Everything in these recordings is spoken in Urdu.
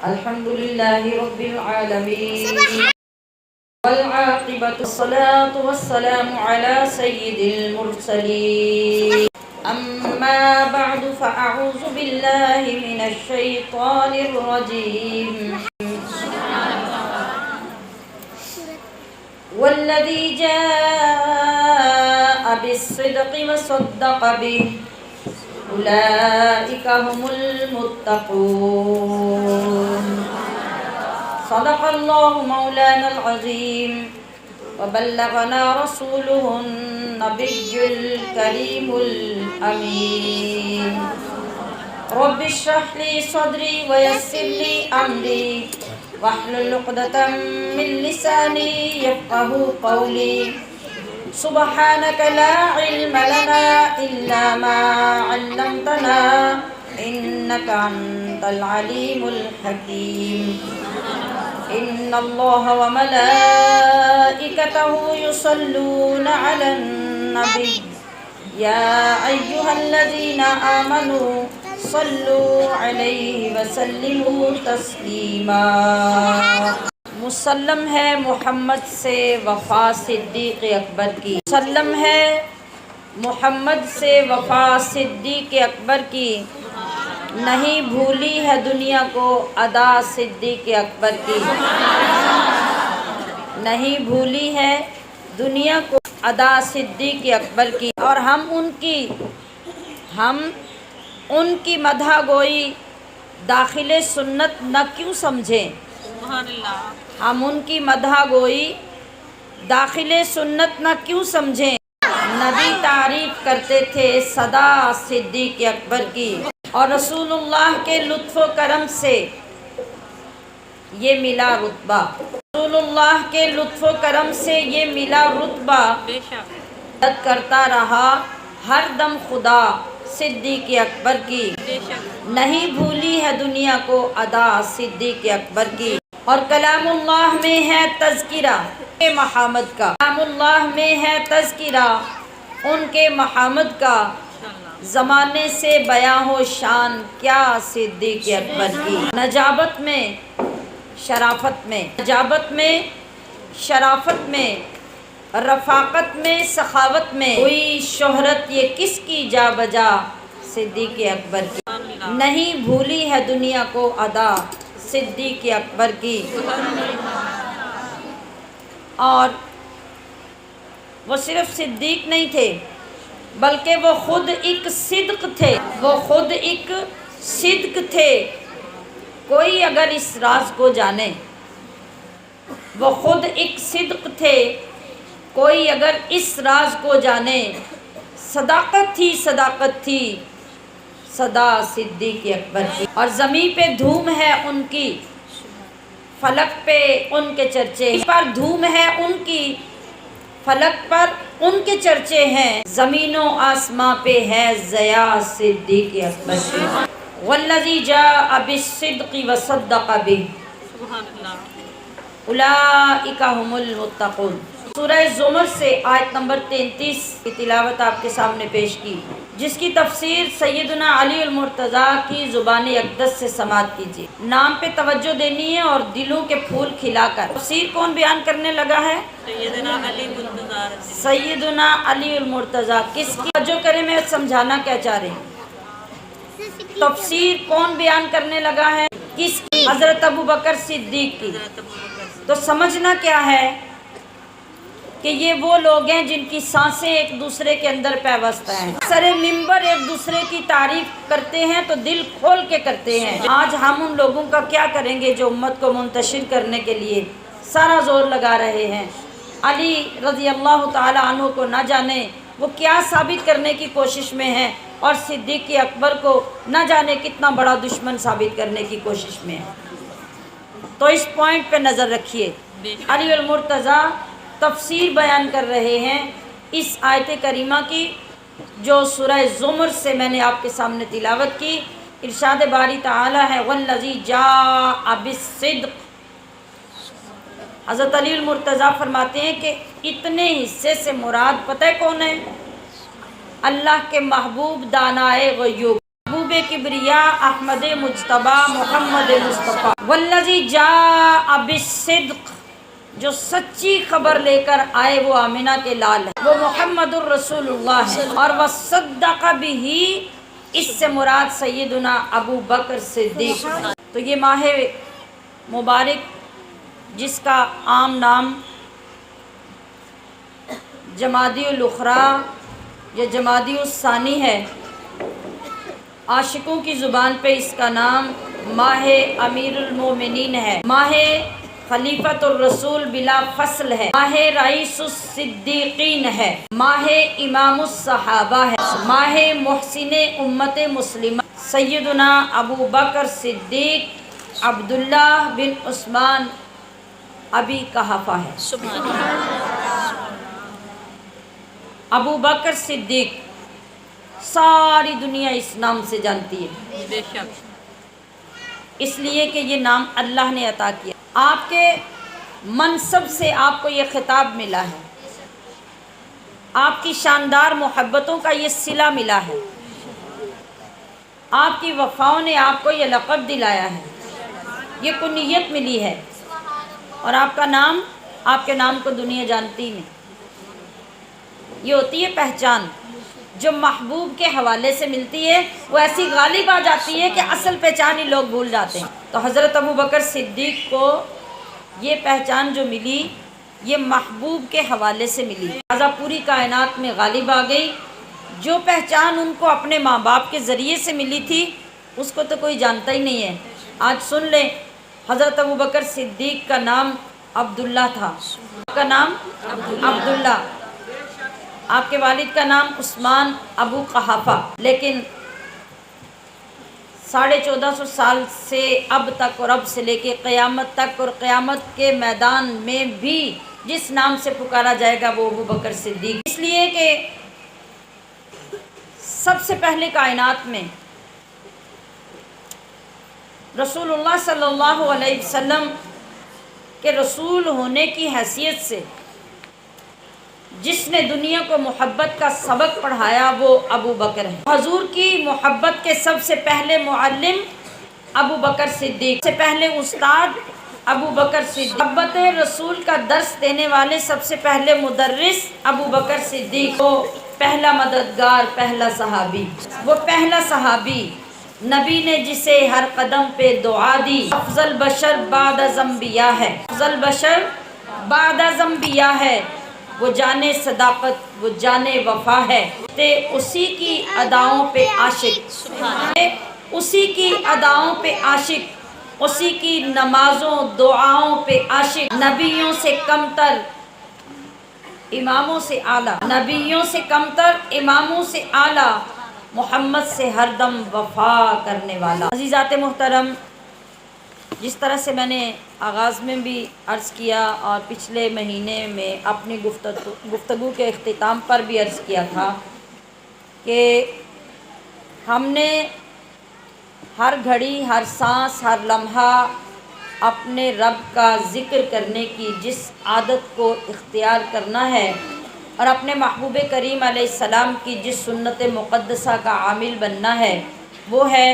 الحمد لله رب العالمين والعاقبة الصلاة والسلام على سيد المرسلين أما بعد فأعوذ بالله من الشيطان الرجيم والذي جاء بالصدق وصدق به أولئك هم المتقون صدق الله مولانا العظيم وبلغنا رسوله النبي الكريم الأمين رب اشرح لي صدري ويسر لي أمري واحلل عقدة من لساني يفقه قولي سبحانك لا علم لنا إلا ما علمتنا إنك أنت العليم الحكيم إن الله وملائكته يصلون على النبي يا أيها الذين آمنوا صلوا عليه وسلموا تسلیما مسلم ہے محمد سے وفا صدیق اکبر کی، مسلم ہے محمد سے وفا صدیق اکبر کی، نہیں بھولی ہے دنیا کو ادا صدیق اکبر کی، نہیں بھولی ہے دنیا کو ادا صدیق اکبر کی، اور ہم ان کی مدح گوئی داخل سنت نہ کیوں سمجھیں، ہم ان کی مدح گوئی داخل سنت نہ کیوں سمجھیں، نبی تعریف کرتے تھے صدا صدیق اکبر کی، اور رسول اللہ کے لطف و کرم سے یہ ملا رتبہ، رسول اللہ کے لطف و کرم سے یہ ملا رتبہ، عزت کرتا رہا ہر دم خدا صدیق اکبر کی، نہیں بھولی ہے دنیا کو ادا صدیق اکبر کی، اور کلام اللہ میں ہے تذکرہ محمد کا، کلام اللہ میں ہے تذکرہ ان کے محمد کا، زمانے سے بیاں ہو شان کیا صدیق اکبر کی، نجابت میں شرافت میں، نجابت میں شرافت میں، رفاقت میں سخاوت میں، ہوئی شہرت یہ کس کی جا بجا صدیق اکبر کی، نہیں بھولی ہے دنیا کو ادا صدیق اکبر کی، اور وہ صرف صدیق نہیں تھے بلکہ وہ خود ایک صدق تھے، وہ خود ایک صدق تھے، کوئی اگر اس راز کو جانے، وہ خود ایک صدق تھے، کوئی اگر اس راز کو جانے، صداقت تھی صدا صدیق اکبر کی، اور زمین پہ دھوم ہے ان کی، فلک پہ ان کے چرچے پر دھوم ہے ان کی، فلک پر ان کے چرچے ہیں، زمین و آسماں پہ ہے ضیا صدیق اکبر کی، والذی جاء بالصدق وصدق به اولئک هم المتقون۔ سورہ زمر سے آیت نمبر 33 کی تلاوت آپ کے سامنے پیش کی، جس کی تفسیر سیدنا علی المرتضیٰ کی زبان اقدس سے سماعت کیجیے، نام پہ توجہ دینی ہے اور دلوں کے پھول کھلا کر۔ تفسیر کون بیان کرنے لگا ہے؟ سیدنا علی المرتضیٰ۔ کس کی توجہ کریں، میں سمجھانا کیا چاہ رہی ہوں۔ تفسیر کون بیان کرنے لگا ہے؟ کس کی؟ حضرت ابوبکر صدیق کی۔ تو سمجھنا کیا ہے کہ یہ وہ لوگ ہیں جن کی سانسیں ایک دوسرے کے اندر پیوست ہیں، سر ممبر ایک دوسرے کی تعریف کرتے ہیں تو دل کھول کے کرتے ہیں۔ آج ہم ان لوگوں کا کیا کریں گے جو امت کو منتشر کرنے کے لیے سارا زور لگا رہے ہیں، علی رضی اللہ تعالی عنہ کو نہ جانے وہ کیا ثابت کرنے کی کوشش میں ہیں، اور صدیق اکبر کو نہ جانے کتنا بڑا دشمن ثابت کرنے کی کوشش میں ہیں۔ تو اس پوائنٹ پہ نظر رکھیے، علی المرتضیٰ تفسیر بیان کر رہے ہیں اس آیت کریمہ کی جو سورہ زمر سے میں نے آپ کے سامنے تلاوت کی۔ ارشاد باری تعالی ہے والذی جاء بالصدق، حضرت علی المرتضیٰ فرماتے ہیں کہ اتنے حصے سے مراد پتہ ہے کون ہے؟ اللہ کے محبوب دانائے غیوب، محبوب کبریا احمد مجتبی محمد مصطفیٰ والذی جاء بالصدق، جو سچی خبر لے کر آئے وہ آمنہ کے لال ہے، وہ محمد الرسول اللہ ہے، اور وصدق بہ، اس سے مراد سیدنا ابو بکر صدیق ہے۔ تو یہ ماہ مبارک جس کا عام نام جمادی الاخری یا جمادی الثانی ہے، عاشقوں کی زبان پہ اس کا نام ماہ امیر المومنین ہے، ماہ خلیفۃ الرسول بلا فصل ہے، ماہ رئیس الصدیقین ہے، ماہ امام الصحابہ ہے، ماہ محسن امت مسلمہ سیدنا ابو بکر صدیق عبداللہ بن عثمان ابی قحافہ ہے۔ ابو بکر صدیق ساری دنیا اس نام سے جانتی ہے، بے شک، اس لیے کہ یہ نام اللہ نے عطا کیا، آپ کے منصب سے آپ کو یہ خطاب ملا ہے، آپ کی شاندار محبتوں کا یہ صلہ ملا ہے، آپ کی وفاؤں نے آپ کو یہ لقب دلایا ہے، یہ کنیت ملی ہے، اور آپ کا نام، آپ کے نام کو دنیا جانتی نہیں۔ یہ ہوتی ہے پہچان جو محبوب کے حوالے سے ملتی ہے، وہ ایسی غالب آ جاتی ہے کہ اصل پہچان ہی لوگ بھول جاتے ہیں۔ تو حضرت ابو بکر صدیق کو یہ پہچان جو ملی یہ محبوب کے حوالے سے ملی، لہٰذا پوری کائنات میں غالب آ گئی۔ جو پہچان ان کو اپنے ماں باپ کے ذریعے سے ملی تھی اس کو تو کوئی جانتا ہی نہیں ہے۔ آج سن لیں، حضرت ابو بکر صدیق کا نام عبداللہ تھا، آپ کا نام عبداللہ، آپ کے والد کا نام عثمان ابو قحافہ، لیکن 1450 سال سے اب تک اور اب سے لے کے قیامت تک اور قیامت کے میدان میں بھی جس نام سے پکارا جائے گا وہ ابو بکر صدیق، اس لیے کہ سب سے پہلے کائنات میں رسول اللہ صلی اللہ علیہ وسلم کے رسول ہونے کی حیثیت سے جس نے دنیا کو محبت کا سبق پڑھایا وہ ابو بکر ہے۔ حضور کی محبت کے سب سے پہلے معلم ابو بکر صدیق، سے پہلے استاد ابو بکر صدیق، محبت رسول کا درس دینے والے سب سے پہلے مدرس ابو بکر صدیق، وہ پہلا مددگار، پہلا صحابی، وہ پہلا صحابی نبی نے جسے ہر قدم پہ دعا دی، افضل بشر بعد از انبیاء ہے، افضل بشر بعد از انبیاء ہے، وہ جانے صداقت، وہ جانے وفا ہے، اسی کی اداؤں پہ عاشق، اسی کی اداؤں پہ عاشق، اسی کی نمازوں دعاؤں پہ عاشق، نبیوں سے کمتر اماموں سے اعلیٰ، نبیوں سے کمتر اماموں سے اعلیٰ، محمد سے ہر دم وفا کرنے والا۔ عزیزات محترم، جس طرح سے میں نے آغاز میں بھی عرض کیا اور پچھلے مہینے میں اپنی گفتگو کے اختتام پر بھی عرض کیا تھا کہ ہم نے ہر گھڑی، ہر سانس، ہر لمحہ اپنے رب کا ذکر کرنے کی جس عادت کو اختیار کرنا ہے اور اپنے محبوب کریم علیہ السلام کی جس سنت مقدسہ کا عامل بننا ہے وہ ہے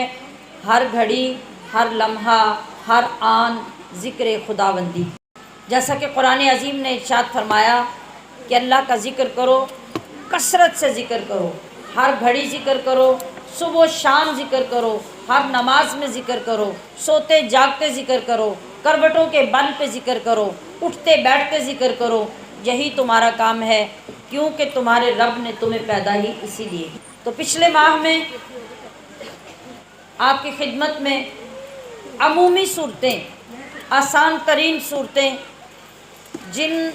ہر گھڑی، ہر لمحہ، ہر آن ذکر خداوندی۔ جیسا کہ قرآن عظیم نے ارشاد فرمایا کہ اللہ کا ذکر کرو، کثرت سے ذکر کرو، ہر گھڑی ذکر کرو، صبح و شام ذکر کرو، ہر نماز میں ذکر کرو، سوتے جاگتے ذکر کرو، کروٹوں کے بل پہ ذکر کرو، اٹھتے بیٹھتے ذکر کرو، یہی تمہارا کام ہے کیونکہ تمہارے رب نے تمہیں پیدا ہی اسی لیے۔ تو پچھلے ماہ میں آپ کی خدمت میں عمومی صورتیں، آسان ترین صورتیں جن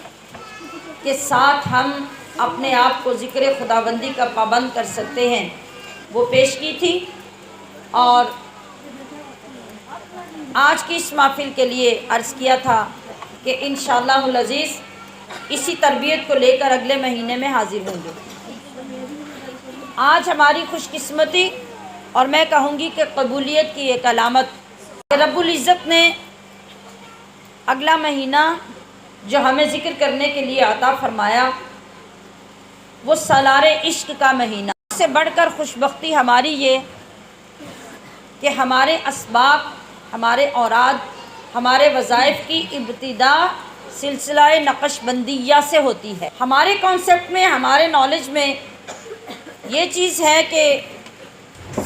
کے ساتھ ہم اپنے آپ کو ذکر خداوندی کا پابند کر سکتے ہیں وہ پیش کی تھی، اور آج کی اس محفل کے لیے عرض کیا تھا کہ انشاءاللہ العزیز اسی تربیت کو لے کر اگلے مہینے میں حاضر ہوں گے۔ آج ہماری خوش قسمتی اور میں کہوں گی کہ قبولیت کی ایک علامت کہ رب العزت نے اگلا مہینہ جو ہمیں ذکر کرنے کے لیے عطا فرمایا وہ سالار عشق کا مہینہ۔ اس سے بڑھ کر خوش بختی ہماری یہ کہ ہمارے اسباق، ہمارے اوراد، ہمارے وظائف کی ابتدا سلسلہ نقش بندیہ سے ہوتی ہے۔ ہمارے کانسیپٹ میں، ہمارے نالج میں یہ چیز ہے کہ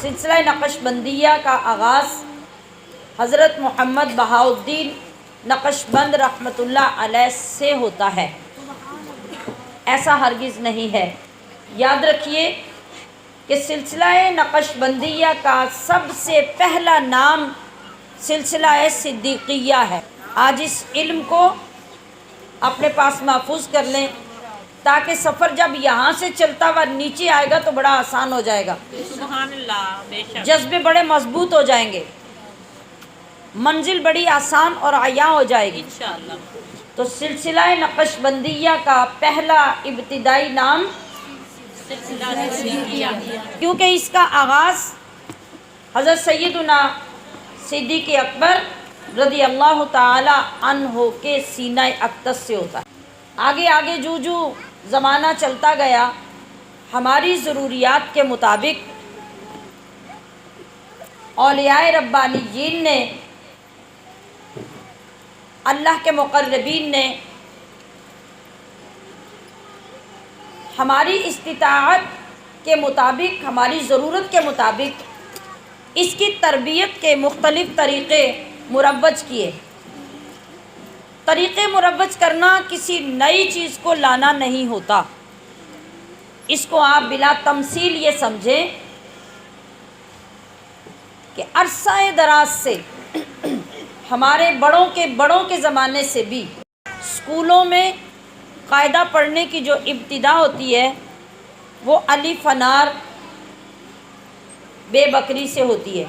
سلسلہ نقش بندیہ کا آغاز حضرت محمد بہاؤالدین نقش بند رحمۃ اللہ علیہ سے ہوتا ہے، ایسا ہرگز نہیں ہے۔ یاد رکھیے کہ سلسلہ نقش بندیہ کا سب سے پہلا نام سلسلہ صدیقیہ ہے۔ آج اس علم کو اپنے پاس محفوظ کر لیں تاکہ سفر جب یہاں سے چلتا ہوا نیچے آئے گا تو بڑا آسان ہو جائے گا، سبحان اللہ، بے شک جذبے بڑے مضبوط ہو جائیں گے، منزل بڑی آسان اور عیاں ہو جائے گی انشاءاللہ۔ تو سلسلہ نقش بندیہ کا پہلا ابتدائی نام سلسلہ صدیقیہ، کیونکہ اس کا آغاز حضرت سیدنا صدیق اکبر رضی اللہ تعالی عنہ کے سینہ اقدس سے ہوتا ہے۔ آگے آگے جو زمانہ چلتا گیا، ہماری ضروریات کے مطابق اولیاء ربانیین نے، اللہ کے مقربین نے ہماری استطاعت کے مطابق، ہماری ضرورت کے مطابق اس کی تربیت کے مختلف طریقے مروج کیے۔ طریقے مروج کرنا کسی نئی چیز کو لانا نہیں ہوتا، اس کو آپ بلا تمثیل یہ سمجھیں کہ عرصہ دراز سے ہمارے بڑوں کے زمانے سے بھی اسکولوں میں قاعدہ پڑھنے کی جو ابتدا ہوتی ہے وہ الف انار بے بکری سے ہوتی ہے۔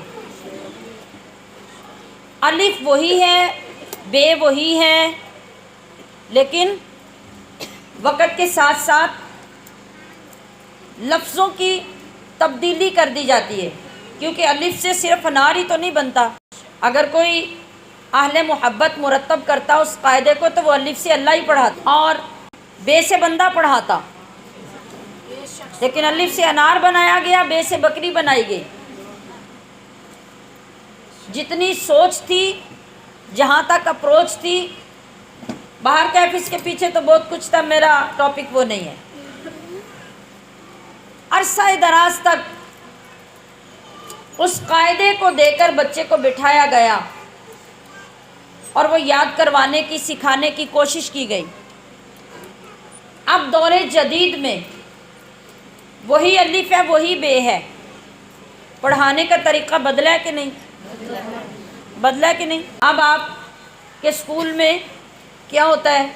الف وہی ہے، بے وہی ہے، لیکن وقت کے ساتھ ساتھ لفظوں کی تبدیلی کر دی جاتی ہے، کیونکہ الف سے صرف انار ہی تو نہیں بنتا۔ اگر کوئی اہل محبت مرتب کرتا اس قاعدے کو تو وہ الف سے اللہ ہی پڑھاتا اور بے سے بندہ پڑھاتا، لیکن الف سے انار بنایا گیا، بے سے بکری بنائی گئی۔ جتنی سوچ تھی، جہاں تک اپروچ تھی، باہر کیفس کے پیچھے تو بہت کچھ تھا، میرا ٹاپک وہ نہیں ہے۔ عرصہ دراز تک اس قاعدے کو دے کر بچے کو بٹھایا گیا اور وہ یاد کروانے کی، سکھانے کی کوشش کی گئی۔ اب دور جدید میں وہی الف ہے، وہی بے ہے، پڑھانے کا طریقہ بدلا ہے کہ نہیں؟ بدلا ہے کہ نہیں؟ اب آپ کے اسکول میں کیا ہوتا ہے؟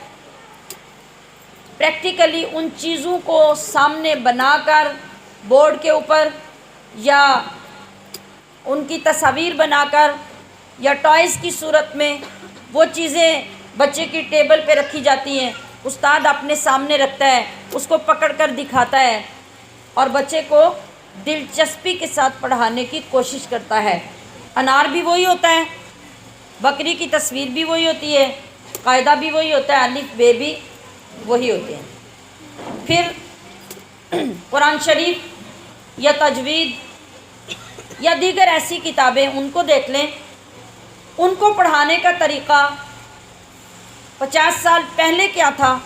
پریکٹیکلی ان چیزوں کو سامنے بنا کر بورڈ کے اوپر یا ان کی تصاویر بنا کر یا ٹوائز کی صورت میں وہ چیزیں بچے کی ٹیبل پہ رکھی جاتی ہیں، استاد اپنے سامنے رکھتا ہے، اس کو پکڑ کر دکھاتا ہے اور بچے کو دلچسپی کے ساتھ پڑھانے کی کوشش کرتا ہے۔ انار بھی وہی ہوتا ہے، بکری کی تصویر بھی وہی ہوتی ہے، قاعدہ بھی وہی ہوتا ہے، الف بے بھی وہی ہوتے ہیں۔ پھر قرآن شریف یا تجوید یا دیگر ایسی کتابیں ان کو دیکھ لیں، ان کو پڑھانے کا طریقہ 50 سال پہلے کیا تھا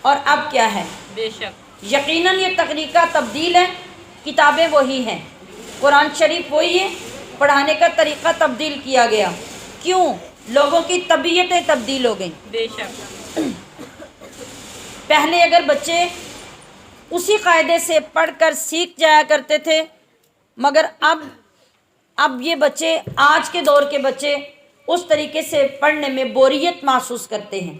اور اب کیا ہے؟ بے شک یقیناً یہ طریقہ تبدیل ہے، کتابیں وہی ہیں، قرآن شریف وہی ہے، پڑھانے کا طریقہ تبدیل کیا گیا۔ کیوں؟ لوگوں کی طبیعتیں تبدیل ہو گئیں۔ بے شک پہلے اگر بچے اسی قاعدے سے پڑھ کر سیکھ جایا کرتے تھے، مگر اب یہ بچے، آج کے دور کے بچے اس طریقے سے پڑھنے میں بوریت محسوس کرتے ہیں۔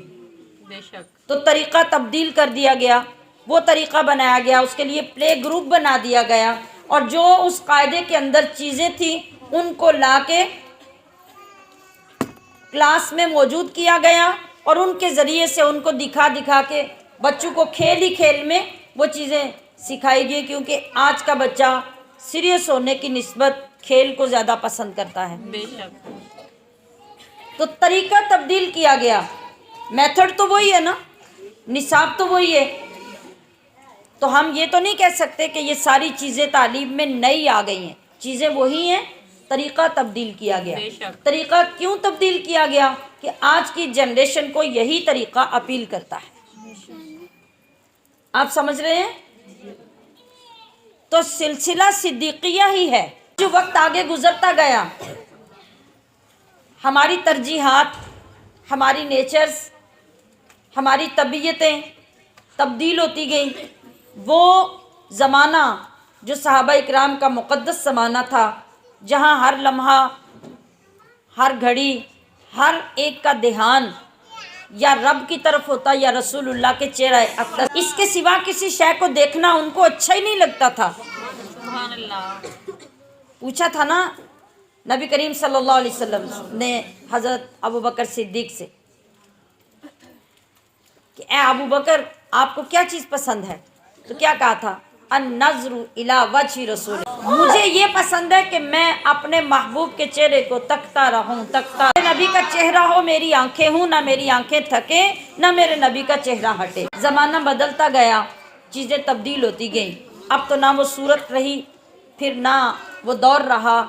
بے شک تو طریقہ تبدیل کر دیا گیا، وہ طریقہ بنایا گیا، اس کے لیے پلے گروپ بنا دیا گیا، اور جو اس قاعدے کے اندر چیزیں تھیں ان کو لا کے کلاس میں موجود کیا گیا اور ان کے ذریعے سے ان کو دکھا دکھا کے بچوں کو کھیل ہی کھیل میں وہ چیزیں سکھائی گئی، کیونکہ آج کا بچہ سیریس ہونے کی نسبت کھیل کو زیادہ پسند کرتا ہے۔ بے شک تو طریقہ تبدیل کیا گیا، میتھڈ تو وہی ہے نا، نصاب تو وہی ہے، تو ہم یہ تو نہیں کہہ سکتے کہ یہ ساری چیزیں تعلیم میں نئی آ گئی ہیں، چیزیں وہی ہیں طریقہ تبدیل کیا گیا. بے شک. طریقہ کیوں تبدیل کیا گیا؟ کہ آج کی جنریشن کو یہی طریقہ اپیل کرتا ہے. آپ سمجھ رہے ہیں؟ تو سلسلہ صدیقیہ ہی ہے. جو وقت آگے گزرتا گیا، ہماری ترجیحات، ہماری نیچرز، ہماری طبیعتیں تبدیل ہوتی گئیں. وہ زمانہ جو صحابہ اکرام کا مقدس زمانہ تھا، جہاں ہر لمحہ، ہر گھڑی، ہر ایک کا دھیان یا رب کی طرف ہوتا یا رسول اللہ کے چہرہ اقدس، اس کے سوا کسی شے کو دیکھنا ان کو اچھا ہی نہیں لگتا تھا. سبحان اللہ. پوچھا تھا نا نبی کریم صلی اللہ علیہ وسلم نے حضرت ابو بکر صدیق سے کہ اے ابو بکر، آپ کو کیا چیز پسند ہے؟ تو کیا کہا تھا؟ النظر الی وجہ رسول، مجھے یہ پسند ہے کہ میں اپنے محبوب کے چہرے کو تکتا رہوں. نبی کا چہرہ ہو، میری آنکھیں ہوں، نہ میری آنکھیں تھکیں، نہ میرے نبی کا چہرہ ہٹے. زمانہ بدلتا گیا، چیزیں تبدیل ہوتی گئیں. اب تو نہ وہ صورت رہی، پھر نہ وہ دور رہا،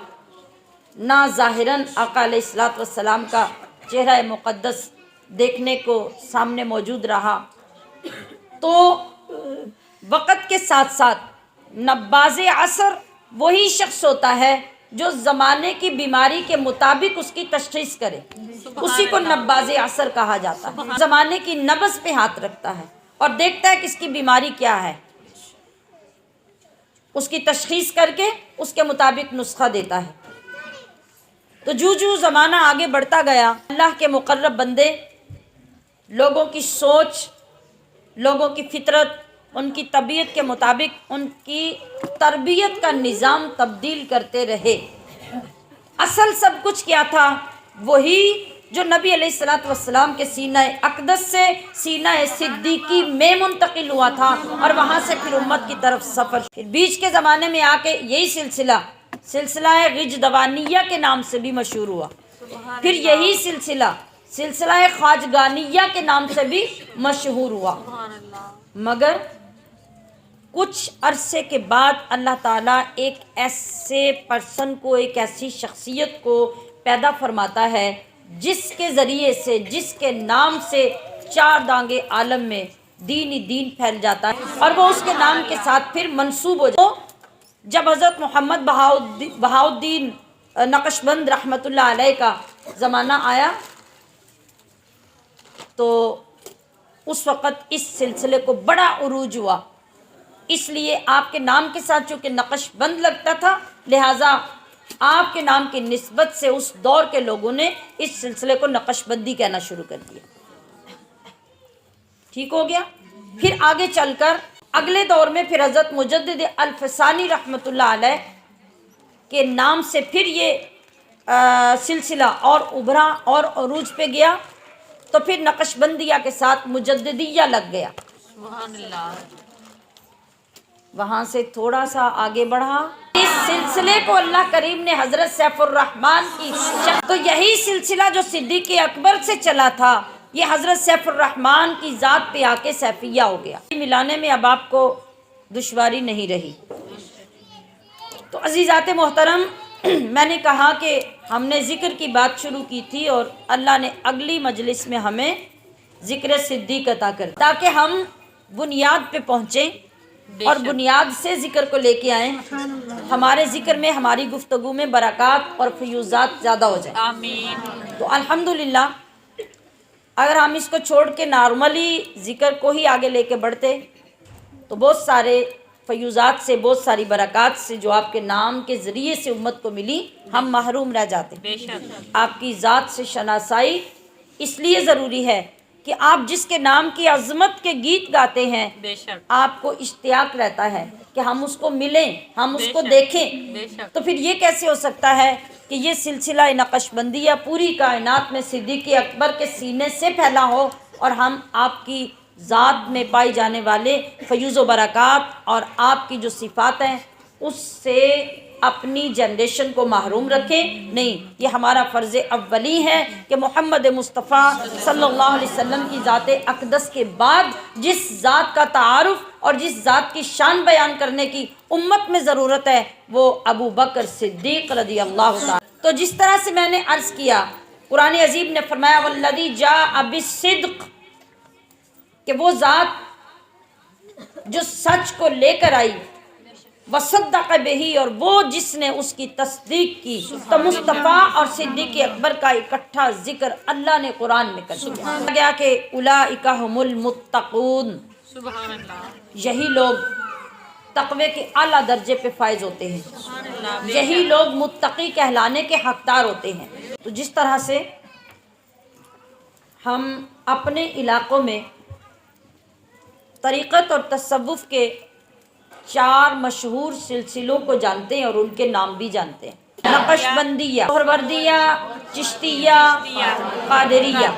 نہ ظاہراً آقا علیہ الصلوۃ والسلام کا چہرہ مقدس دیکھنے کو سامنے موجود رہا. تو وقت کے ساتھ ساتھ نباز عصر وہی شخص ہوتا ہے جو زمانے کی بیماری کے مطابق اس کی تشخیص کرے. اسی کو نباز عصر کہا جاتا ہے. زمانے کی نبض پہ ہاتھ رکھتا ہے اور دیکھتا ہے کہ اس کی بیماری کیا ہے، اس کی تشخیص کر کے اس کے مطابق نسخہ دیتا ہے. تو جو زمانہ آگے بڑھتا گیا، اللہ کے مقرب بندے لوگوں کی سوچ، لوگوں کی فطرت، ان کی طبیعت کے مطابق ان کی تربیت کا نظام تبدیل کرتے رہے. اصل سب کچھ کیا تھا؟ وہی جو نبی علیہ الصلوۃ والسلام کے سینہ اقدس سے سینہ صدیقی میں منتقل ہوا تھا، اور وہاں سے پھر امت کی طرف سفر. پھر بیچ کے زمانے میں آ کے یہی سلسلہ غجدوانیہ کے نام سے بھی مشہور ہوا. پھر یہی سلسلہ خواجگانیہ کے نام سے بھی مشہور ہوا. مگر کچھ عرصے کے بعد اللہ تعالیٰ ایک ایسے پرسن کو، ایک ایسی شخصیت کو پیدا فرماتا ہے جس کے ذریعے سے، جس کے نام سے چار دانگے عالم میں دین ہی دین پھیل جاتا ہے، اور وہ اس کے نام کے ساتھ پھر منسوب ہو جاتا. جب حضرت محمد بہاؤالدین نقشبند رحمۃ اللہ علیہ کا زمانہ آیا تو اس وقت اس سلسلے کو بڑا عروج ہوا. اس لیے آپ کے نام کے ساتھ چونکہ نقش بند لگتا تھا، لہٰذا آپ کے نام کی نسبت سے اس دور کے لوگوں نے اس سلسلے کو نقش بندی کہنا شروع کر دیا. ٹھیک ہو گیا. پھر آگے چل کر اگلے دور میں پھر حضرت مجدد الفسانی رحمۃ اللہ علیہ کے نام سے پھر یہ سلسلہ اور ابھرا اور عروج پہ گیا. تو پھر نقش بندیہ کے ساتھ مجددیہ لگ گیا. سبحان اللہ. وہاں سے تھوڑا سا آگے بڑھا، اس سلسلے کو اللہ کریم نے حضرت سیف الرحمن کی تو یہی سلسلہ جو صدیق اکبر سے چلا تھا، یہ حضرت سیف الرحمن کی ذات پہ آ کے سیفیہ ہو گیا. ملانے میں اب آپ کو دشواری نہیں رہی. تو عزیزات محترم، میں نے کہا کہ ہم نے ذکر کی بات شروع کی تھی اور اللہ نے اگلی مجلس میں ہمیں ذکر صدیق عطا کر، تاکہ ہم بنیاد پہ پہنچیں اور بنیاد سے ذکر کو لے کے آئیں. ہمارے ذکر میں، ہماری گفتگو میں برکات اور فیوزات زیادہ ہو جائیں. آمین. تو الحمدللہ اگر ہم اس کو چھوڑ کے نارملی ذکر کو ہی آگے لے کے بڑھتے تو بہت سارے فیوزات سے، بہت ساری برکات سے جو آپ کے نام کے ذریعے سے امت کو ملی، ہم محروم رہ جاتے. بے شک. آپ کی ذات سے شناسائی اس لیے ضروری ہے کہ آپ جس کے نام کی عظمت کے گیت گاتے ہیں، بے شک. آپ کو اشتیاق رہتا ہے کہ ہم اس کو ملیں، ہم اس بے کو شک. دیکھیں. بے شک. تو پھر یہ کیسے ہو سکتا ہے کہ یہ سلسلہ نقش بندیہ پوری کائنات میں صدیق اکبر کے سینے سے پھیلا ہو اور ہم آپ کی ذات میں پائی جانے والے فیوز و برکات اور آپ کی جو صفات ہیں اس سے اپنی جنریشن کو محروم رکھیں، نہیں، یہ ہمارا فرض اولی ہے کہ محمد مصطفیٰ صلی اللہ علیہ وسلم کی ذات اقدس کے بعد جس ذات کا تعارف اور جس ذات کی شان بیان کرنے کی امت میں ضرورت ہے وہ ابو بکر صدیق رضی اللہ تعالیٰ۔ تو جس طرح سے میں نے عرض کیا، قرآن عظیم نے فرمایا والذی جاء بالصدق، کہ وہ ذات جو سچ کو لے کر آئی، وصدق بہی، اور وہ جس نے اس کی تصدیق کی، تو مصطفیٰ اور صدیق اکبر کا اکٹھا ذکر اللہ نے قرآن میں کر دیا گیا کہ اولئک ھم المتقون، سبحان اللہ، یہی لوگ تقوی کے اعلیٰ درجے پہ فائز ہوتے ہیں، سبحان اللہ، یہی لوگ متقی کہلانے کے حقدار ہوتے ہیں۔ تو جس طرح سے ہم اپنے علاقوں میں طریقت اور تصوف کے 4 مشہور سلسلوں کو جانتے ہیں اور ان کے نام بھی جانتے ہیں، نقش بندیہ، سہروردیہ، چشتیہ، قادریہ۔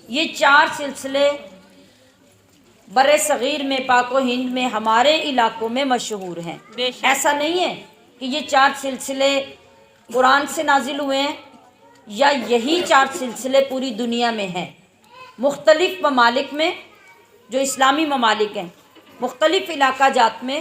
یہ 4 سلسلے بر صغیر میں، پاک و ہند میں، ہمارے علاقوں میں مشہور ہیں۔ ایسا نہیں ہے کہ یہ 4 سلسلے قرآن سے نازل ہوئے ہیں یا یہی 4 سلسلے پوری دنیا میں ہیں۔ مختلف ممالک میں، جو اسلامی ممالک ہیں، مختلف علاقہ جات میں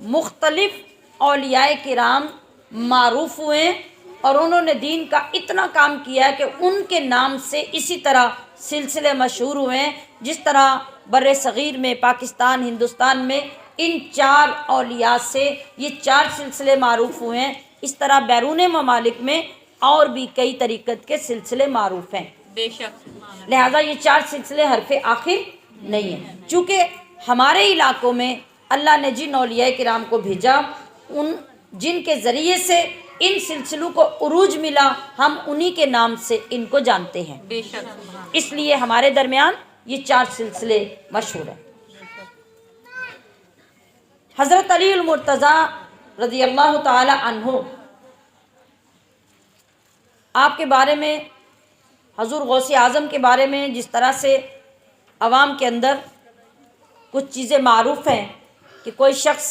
مختلف اولیاء کرام معروف ہوئے ہیں اور انہوں نے دین کا اتنا کام کیا ہے کہ ان کے نام سے اسی طرح سلسلے مشہور ہوئے ہیں۔ جس طرح بر صغیر میں، پاکستان، ہندوستان میں ان 4 اولیاء سے یہ 4 سلسلے معروف ہوئے ہیں، اس طرح بیرون ممالک میں اور بھی کئی طریقت کے سلسلے معروف ہیں۔ بے شک، لہٰذا یہ 4 سلسلے حرف آخر نہیں ہیں، چونکہ ہمارے علاقوں میں اللہ نے جن اولیاء کرام کو بھیجا، ان جن کے ذریعے سے ان سلسلوں کو عروج ملا، ہم انہی کے نام سے ان کو جانتے ہیں۔ بے شک، اس لیے ہمارے درمیان یہ 4 سلسلے مشہور ہیں۔ حضرت علی المرتضیٰ رضی اللہ تعالی عنہ، آپ کے بارے میں، حضور غوث اعظم کے بارے میں جس طرح سے عوام کے اندر کچھ چیزیں معروف ہیں کہ کوئی شخص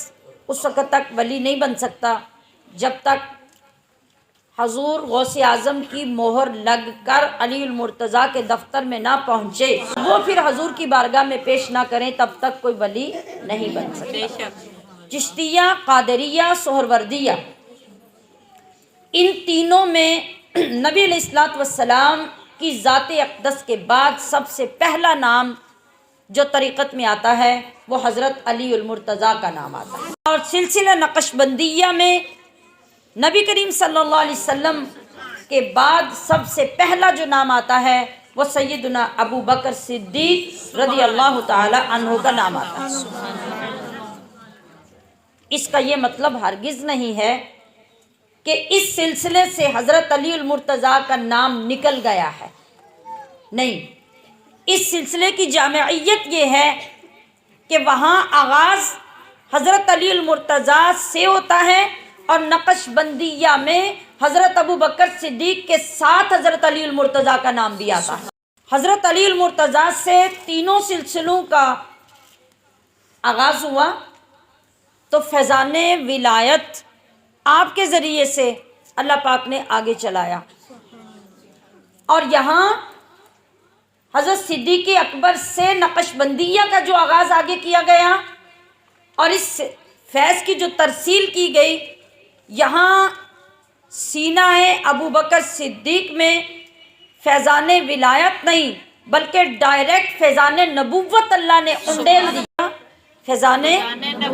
اس وقت تک ولی نہیں بن سکتا جب تک حضور غوث اعظم کی مہر لگ کر علی المرتضیٰ کے دفتر میں نہ پہنچے، وہ پھر حضور کی بارگاہ میں پیش نہ کریں، تب تک کوئی ولی نہیں بن سکتا۔ بے شک، چشتیہ، قادریہ، سہروردیہ، ان تینوں میں نبی علیہ الصلوۃ والسلام کی ذات اقدس کے بعد سب سے پہلا نام جو طریقت میں آتا ہے وہ حضرت علی المرتضیٰ کا نام آتا ہے۔ اور سلسلہ نقش بندیہ میں نبی کریم صلی اللہ علیہ وسلم کے بعد سب سے پہلا جو نام آتا ہے وہ سیدنا ابو بکر صدیق رضی اللہ تعالی عنہ کا نام آتا ہے۔ اس کا یہ مطلب ہرگز نہیں ہے کہ اس سلسلے سے حضرت علی المرتضیٰ کا نام نکل گیا ہے، نہیں، اس سلسلے کی جامعیت یہ ہے کہ وہاں آغاز حضرت علی المرتضیٰ سے ہوتا ہے اور نقش بندیہ میں حضرت ابو بکر صدیق کے ساتھ حضرت علی المرتضیٰ کا نام بھی آتا ہے۔ حضرت علی المرتضیٰ سے تینوں سلسلوں کا آغاز ہوا تو فیضان ولایت آپ کے ذریعے سے اللہ پاک نے آگے چلایا، اور یہاں حضرت صدیق اکبر سے نقش بندیہ کا جو آغاز آگے کیا گیا اور اس فیض کی جو ترسیل کی گئی، یہاں سینہ ابو بکر صدیق میں فیضان ولایت نہیں بلکہ ڈائریکٹ فیضان نبوت اللہ نے انڈیل دیا۔ فیضان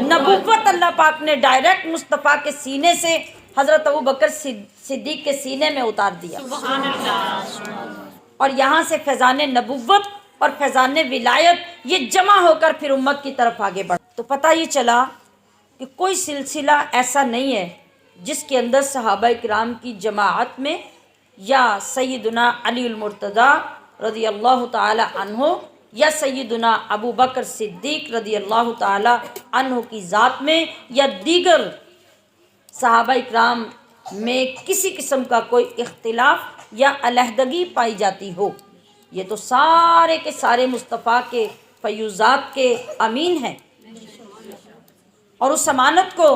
نبوت اللہ پاک نے ڈائریکٹ مصطفیٰ کے سینے سے حضرت ابو بکر صدیق کے سینے میں اتار دیا، سبحان اللہ، اور یہاں سے فیضان نبوت اور فیضان ولایت یہ جمع ہو کر پھر امت کی طرف آگے بڑھا۔ تو پتہ یہ چلا کہ کوئی سلسلہ ایسا نہیں ہے جس کے اندر صحابہ کرام کی جماعت میں یا سیدنا علی المرتضیٰ رضی اللہ تعالی عنہ یا سیدنا ابو بکر صدیق رضی اللہ تعالی عنہ کی ذات میں یا دیگر صحابہ کرام میں کسی قسم کا کوئی اختلاف یا علیحدگی پائی جاتی ہو۔ یہ تو سارے کے سارے مصطفیٰ کے فیوزات کے امین ہیں، اور اس امانت کو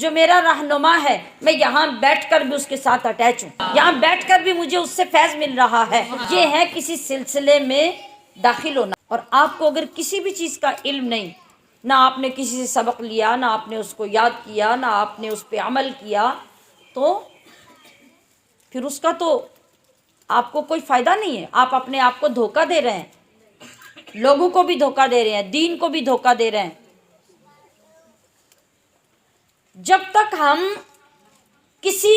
جو میرا رہنما ہے میں یہاں بیٹھ کر بھی اس کے ساتھ اٹیچ ہوں، یہاں بیٹھ کر بھی مجھے اس سے فیض مل رہا ہے۔ یہ ہے کسی سلسلے میں داخل ہونا۔ اور آپ کو اگر کسی بھی چیز کا علم نہیں، نہ آپ نے کسی سے سبق لیا، نہ آپ نے اس کو یاد کیا، نہ آپ نے اس پہ عمل کیا، تو پھر اس کا تو آپ کو کوئی فائدہ نہیں ہے۔ آپ اپنے آپ کو دھوکہ دے رہے ہیں، لوگوں کو بھی دھوکہ دے رہے ہیں، دین کو بھی دھوکہ دے رہے ہیں۔ جب تک ہم کسی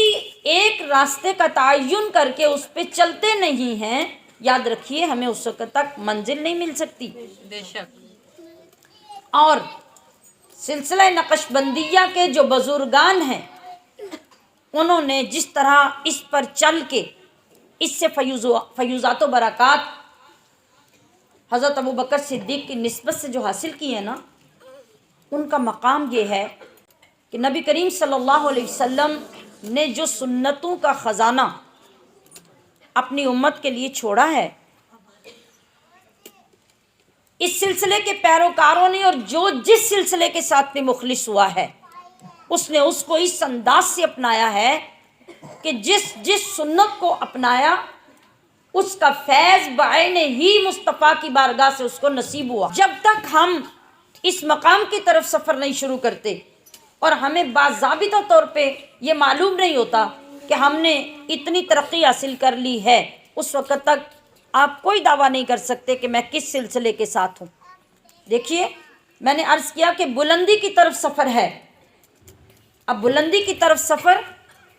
ایک راستے کا تعین کر کے اس پہ چلتے نہیں ہیں، یاد رکھیے ہمیں اس وقت تک منزل نہیں مل سکتی۔ بے شک۔ اور سلسلہ نقش بندیہ کے جو بزرگان ہیں، انہوں نے جس طرح اس پر چل کے اس سے فیوزات و برکات حضرت ابوبکر صدیق کی نسبت سے جو حاصل کی ہے نا، ان کا مقام یہ ہے کہ نبی کریم صلی اللہ علیہ وسلم نے جو سنتوں کا خزانہ اپنی امت کے لیے چھوڑا ہے، اس سلسلے کے پیروکاروں نے اور جو جس سلسلے کے ساتھ بھی مخلص ہوا ہے، اس نے اس کو اس انداز سے اپنایا ہے کہ جس سنت کو اپنایا اس کا فیض بعین ہی مصطفیٰ کی بارگاہ سے اس کو نصیب ہوا۔ جب تک ہم اس مقام کی طرف سفر نہیں شروع کرتے اور ہمیں باضابطہ طور پہ یہ معلوم نہیں ہوتا کہ ہم نے اتنی ترقی حاصل کر لی ہے، اس وقت تک آپ کوئی دعویٰ نہیں کر سکتے کہ میں کس سلسلے کے ساتھ ہوں۔ دیکھیے میں نے عرض کیا کہ بلندی کی طرف سفر ہے۔ اب بلندی کی طرف سفر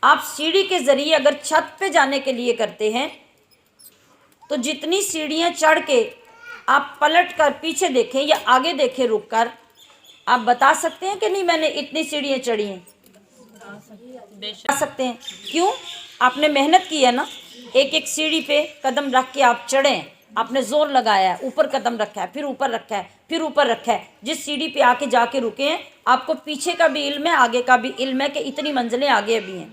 آپ سیڑھی کے ذریعے اگر چھت پہ جانے کے لیے کرتے ہیں تو جتنی سیڑھیاں چڑھ کے آپ پلٹ کر پیچھے دیکھیں یا آگے دیکھیں رک کر، آپ بتا سکتے ہیں کہ نہیں میں نے اتنی سیڑھیاں چڑھی ہیں؟ بتا سکتے ہیں۔ کیوں؟ آپ نے محنت کی ہے نا، ایک ایک سیڑھی پہ قدم رکھ کے آپ چڑھے ہیں، آپ نے زور لگایا ہے، اوپر قدم رکھا ہے، پھر اوپر رکھا ہے، پھر اوپر رکھا ہے، جس سیڑھی پہ آ کے جا کے رکے ہیں، آپ کو پیچھے کا بھی علم ہے، آگے کا بھی علم ہے کہ اتنی منزلیں آگے بھی ہیں۔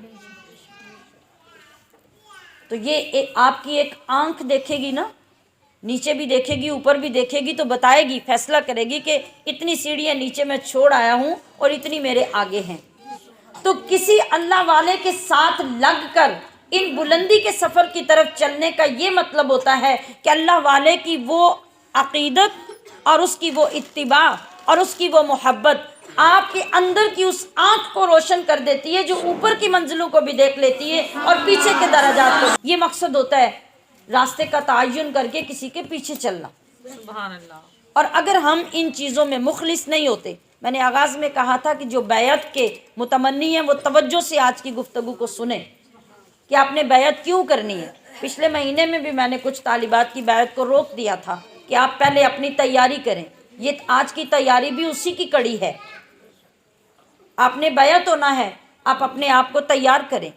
تو یہ آپ کی ایک آنکھ دیکھے گی نا، نیچے بھی دیکھے گی اوپر بھی دیکھے گی، تو بتائے گی، فیصلہ کرے گی کہ اتنی سیڑھیاں نیچے میں چھوڑ آیا ہوں اور اتنی میرے آگے ہیں۔ تو کسی اللہ والے کے ساتھ لگ کر ان بلندی کے سفر کی طرف چلنے کا یہ مطلب ہوتا ہے کہ اللہ والے کی وہ عقیدت اور اس کی وہ اتباع اور اس کی وہ محبت آپ کے اندر کی اس آنکھ کو روشن کر دیتی ہے جو اوپر کی منزلوں کو بھی دیکھ لیتی ہے اور پیچھے کے درجات کو۔ یہ مقصد ہوتا ہے راستے کا تعین کر کے کسی کے پیچھے چلنا۔ سبحان اللہ۔ اور اگر ہم ان چیزوں میں مخلص نہیں ہوتے، میں نے آغاز میں کہا تھا کہ جو بیعت کے متمنی ہیں وہ توجہ سے آج کی گفتگو کو سنیں کہ آپ نے بیعت کیوں کرنی ہے۔ پچھلے مہینے میں بھی میں نے کچھ طالبات کی بیعت کو روک دیا تھا کہ آپ پہلے اپنی تیاری کریں، یہ آج کی تیاری بھی اسی کی کڑی ہے۔ آپ نے بیعت ہونا ہے، آپ اپنے آپ کو تیار کریں،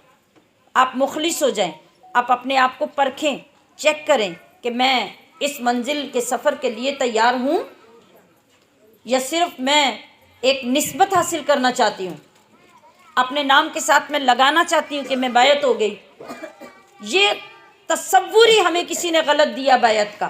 آپ مخلص ہو جائیں، آپ اپنے آپ کو پرکھیں، چیک کریں کہ میں اس منزل کے سفر کے لیے تیار ہوں یا صرف میں ایک نسبت حاصل کرنا چاہتی ہوں، اپنے نام کے ساتھ میں لگانا چاہتی ہوں کہ میں بیعت ہو گئی۔ یہ تصور ہی ہمیں کسی نے غلط دیا بیعت کا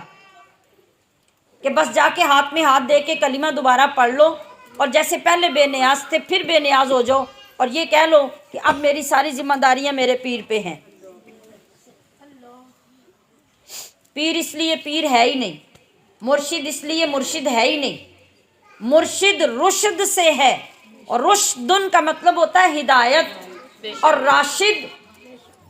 کہ بس جا کے ہاتھ میں ہاتھ دے کے کلمہ دوبارہ پڑھ لو اور جیسے پہلے بے نیاز تھے پھر بے نیاز ہو جاؤ اور یہ کہہ لو کہ اب میری ساری ذمہ داریاں میرے پیر پہ ہیں۔ پیر اس لیے پیر ہے ہی نہیں، مرشد اس لیے مرشد ہے ہی نہیں، مرشد رشد سے ہے، اور رشدن کا مطلب ہوتا ہے ہدایت، اور راشد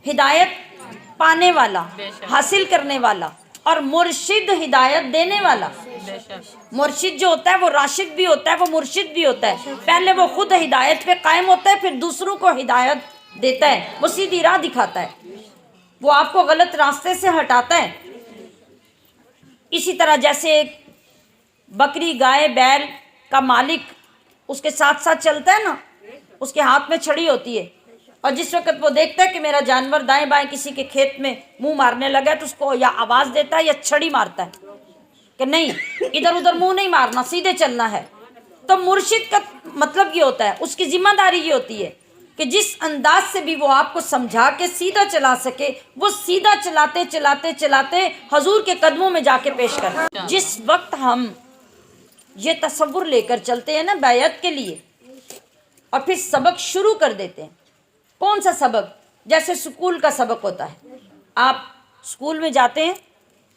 ہدایت پانے والا، حاصل کرنے والا، اور مرشد ہدایت دینے والا۔ مرشد جو ہوتا ہے وہ راشد بھی ہوتا ہے، وہ مرشد بھی ہوتا ہے، پہلے وہ خود ہدایت پہ قائم ہوتا ہے پھر دوسروں کو ہدایت دیتا ہے، وہ سیدھی راہ دکھاتا ہے، وہ آپ کو غلط راستے سے ہٹاتا ہے۔ اسی طرح جیسے ایک بکری گائے بیل کا مالک اس کے ساتھ ساتھ چلتا ہے نا، اس کے ہاتھ میں چھڑی ہوتی ہے، اور جس وقت وہ دیکھتا ہے کہ میرا جانور دائیں بائیں کسی کے کھیت میں منہ مارنے لگا ہے تو اس کو یا آواز دیتا ہے یا چھڑی مارتا ہے کہ نہیں ادھر ادھر منہ نہیں مارنا، سیدھے چلنا ہے۔ تو مرشد کا مطلب یہ ہوتا ہے، اس کی ذمہ داری یہ ہوتی ہے کہ جس انداز سے بھی وہ آپ کو سمجھا کے سیدھا چلا سکے، وہ سیدھا چلاتے چلاتے چلاتے حضور کے قدموں میں جا کے پیش کرے۔ جس وقت ہم یہ تصور لے کر چلتے ہیں نا بیعت کے لیے، اور پھر سبق شروع کر دیتے ہیں. کون سا سبق؟ جیسے اسکول کا سبق ہوتا ہے. آپ اسکول میں جاتے ہیں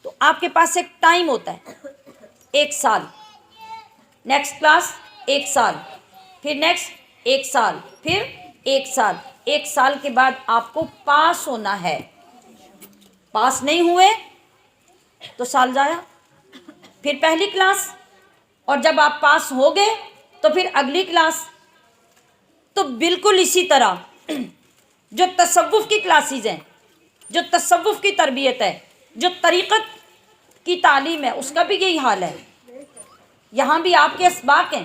تو آپ کے پاس ایک ٹائم ہوتا ہے، 1 سال، نیکسٹ کلاس 1 سال، پھر نیکسٹ 1 سال، پھر 1 سال. 1 سال کے بعد آپ کو پاس ہونا ہے. پاس نہیں ہوئے تو سال ضائع. پھر پہلی کلاس، اور جب آپ پاس ہو گئے تو پھر اگلی کلاس. تو بالکل اسی طرح جو تصوف کی کلاسز ہیں، جو تصوف کی تربیت ہے، جو طریقت کی تعلیم ہے، اس کا بھی یہی حال ہے. یہاں بھی آپ کے اسباق ہیں.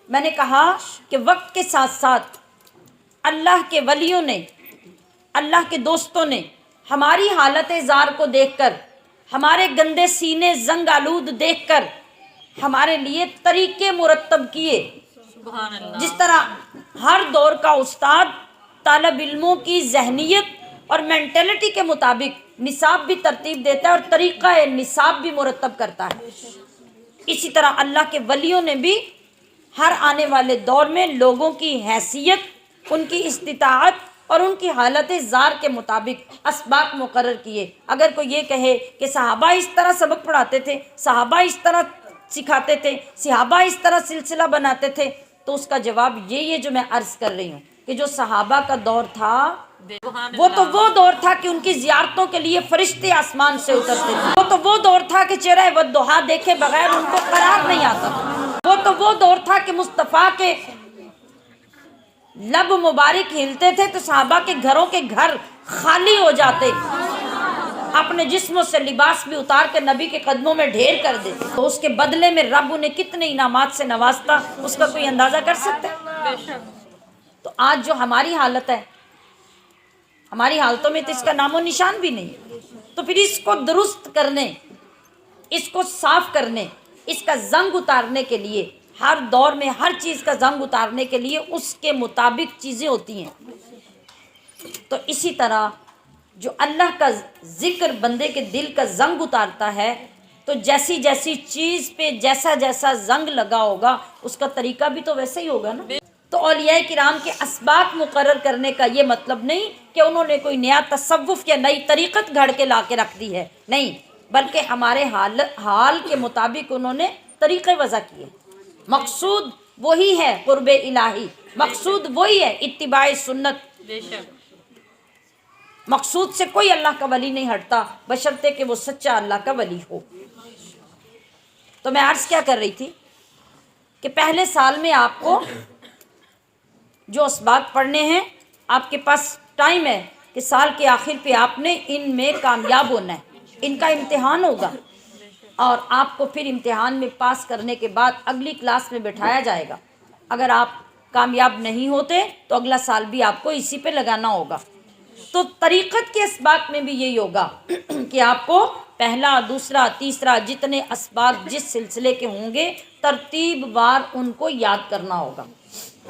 میں نے کہا کہ وقت کے ساتھ ساتھ اللہ کے ولیوں نے، اللہ کے دوستوں نے ہماری حالت زار کو دیکھ کر، ہمارے گندے سینے زنگ آلود دیکھ کر ہمارے لیے طریقے مرتب کیے. سبحان اللہ. جس طرح ہر دور کا استاد طالب علموں کی ذہنیت اور مینٹلٹی کے مطابق نصاب بھی ترتیب دیتا ہے اور طریقہ نصاب بھی مرتب کرتا ہے، اسی طرح اللہ کے ولیوں نے بھی ہر آنے والے دور میں لوگوں کی حیثیت، ان کی استطاعت اور ان کی حالت زار کے مطابق اسباق مقرر کیے. اگر کوئی یہ کہے کہ صحابہ اس طرح سبق پڑھاتے تھے، صحابہ اس طرح سکھاتے تھے، صحابہ اس طرح سلسلہ بناتے تھے، تو اس کا جواب یہی ہے جو میں عرض کر رہی ہوں کہ جو صحابہ کا دور تھا وہ تو وہ دور تھا کہ ان کی زیارتوں کے لیے فرشتے آسمان سے اترتے تھے. وہ تو وہ دور تھا کہ چہرہ والضحیٰ دیکھے بغیر ان کو قرار نہیں آتا تھا. وہ تو وہ دور تھا کہ مصطفیٰ کے لب مبارک ہلتے تھے تو صحابہ کے گھروں کے گھر خالی ہو جاتے، اپنے جسموں سے لباس بھی اتار کے نبی کے قدموں میں ڈھیر کر دیتے. تو اس کے بدلے میں رب انہیں کتنے انعامات سے نوازتا، اس کا کوئی اندازہ کر سکتا ہے؟ بے شک. تو آج جو ہماری حالت ہے، ہماری حالتوں میں تو اس کا نام و نشان بھی نہیں. تو پھر اس کو درست کرنے، اس کو صاف کرنے، اس کا زنگ اتارنے کے لیے، ہر دور میں ہر چیز کا زنگ اتارنے کے لیے اس کے مطابق چیزیں ہوتی ہیں. تو اسی طرح جو اللہ کا ذکر بندے کے دل کا زنگ اتارتا ہے، تو جیسی جیسی چیز پہ جیسا جیسا زنگ لگا ہوگا اس کا طریقہ بھی تو ویسا ہی ہوگا نا. تو اولیاء کرام کے اسباق مقرر کرنے کا یہ مطلب نہیں کہ انہوں نے کوئی نیا تصوف یا نئی طریقت گھڑ کے لا کے رکھ دی ہے، نہیں، بلکہ ہمارے حال کے مطابق انہوں نے طریقے وضع کیے. مقصود وہی ہے قرب الہی، مقصود وہی ہے اتباع سنت. بے شک. مقصود سے کوئی اللہ کا ولی نہیں ہٹتا بشرطے کہ وہ سچا اللہ کا ولی ہو. تو میں عرض کیا کر رہی تھی کہ پہلے سال میں آپ کو جو اسباق پڑھنے ہیں، آپ کے پاس ٹائم ہے کہ سال کے آخر پہ آپ نے ان میں کامیاب ہونا ہے. ان کا امتحان ہوگا اور آپ کو پھر امتحان میں پاس کرنے کے بعد اگلی کلاس میں بٹھایا جائے گا. اگر آپ کامیاب نہیں ہوتے تو اگلا سال بھی آپ کو اسی پہ لگانا ہوگا. تو طریقت کے اسباق میں بھی یہی ہوگا کہ آپ کو پہلا، دوسرا، تیسرا جتنے اسباق جس سلسلے کے ہوں گے ترتیب وار ان کو یاد کرنا ہوگا.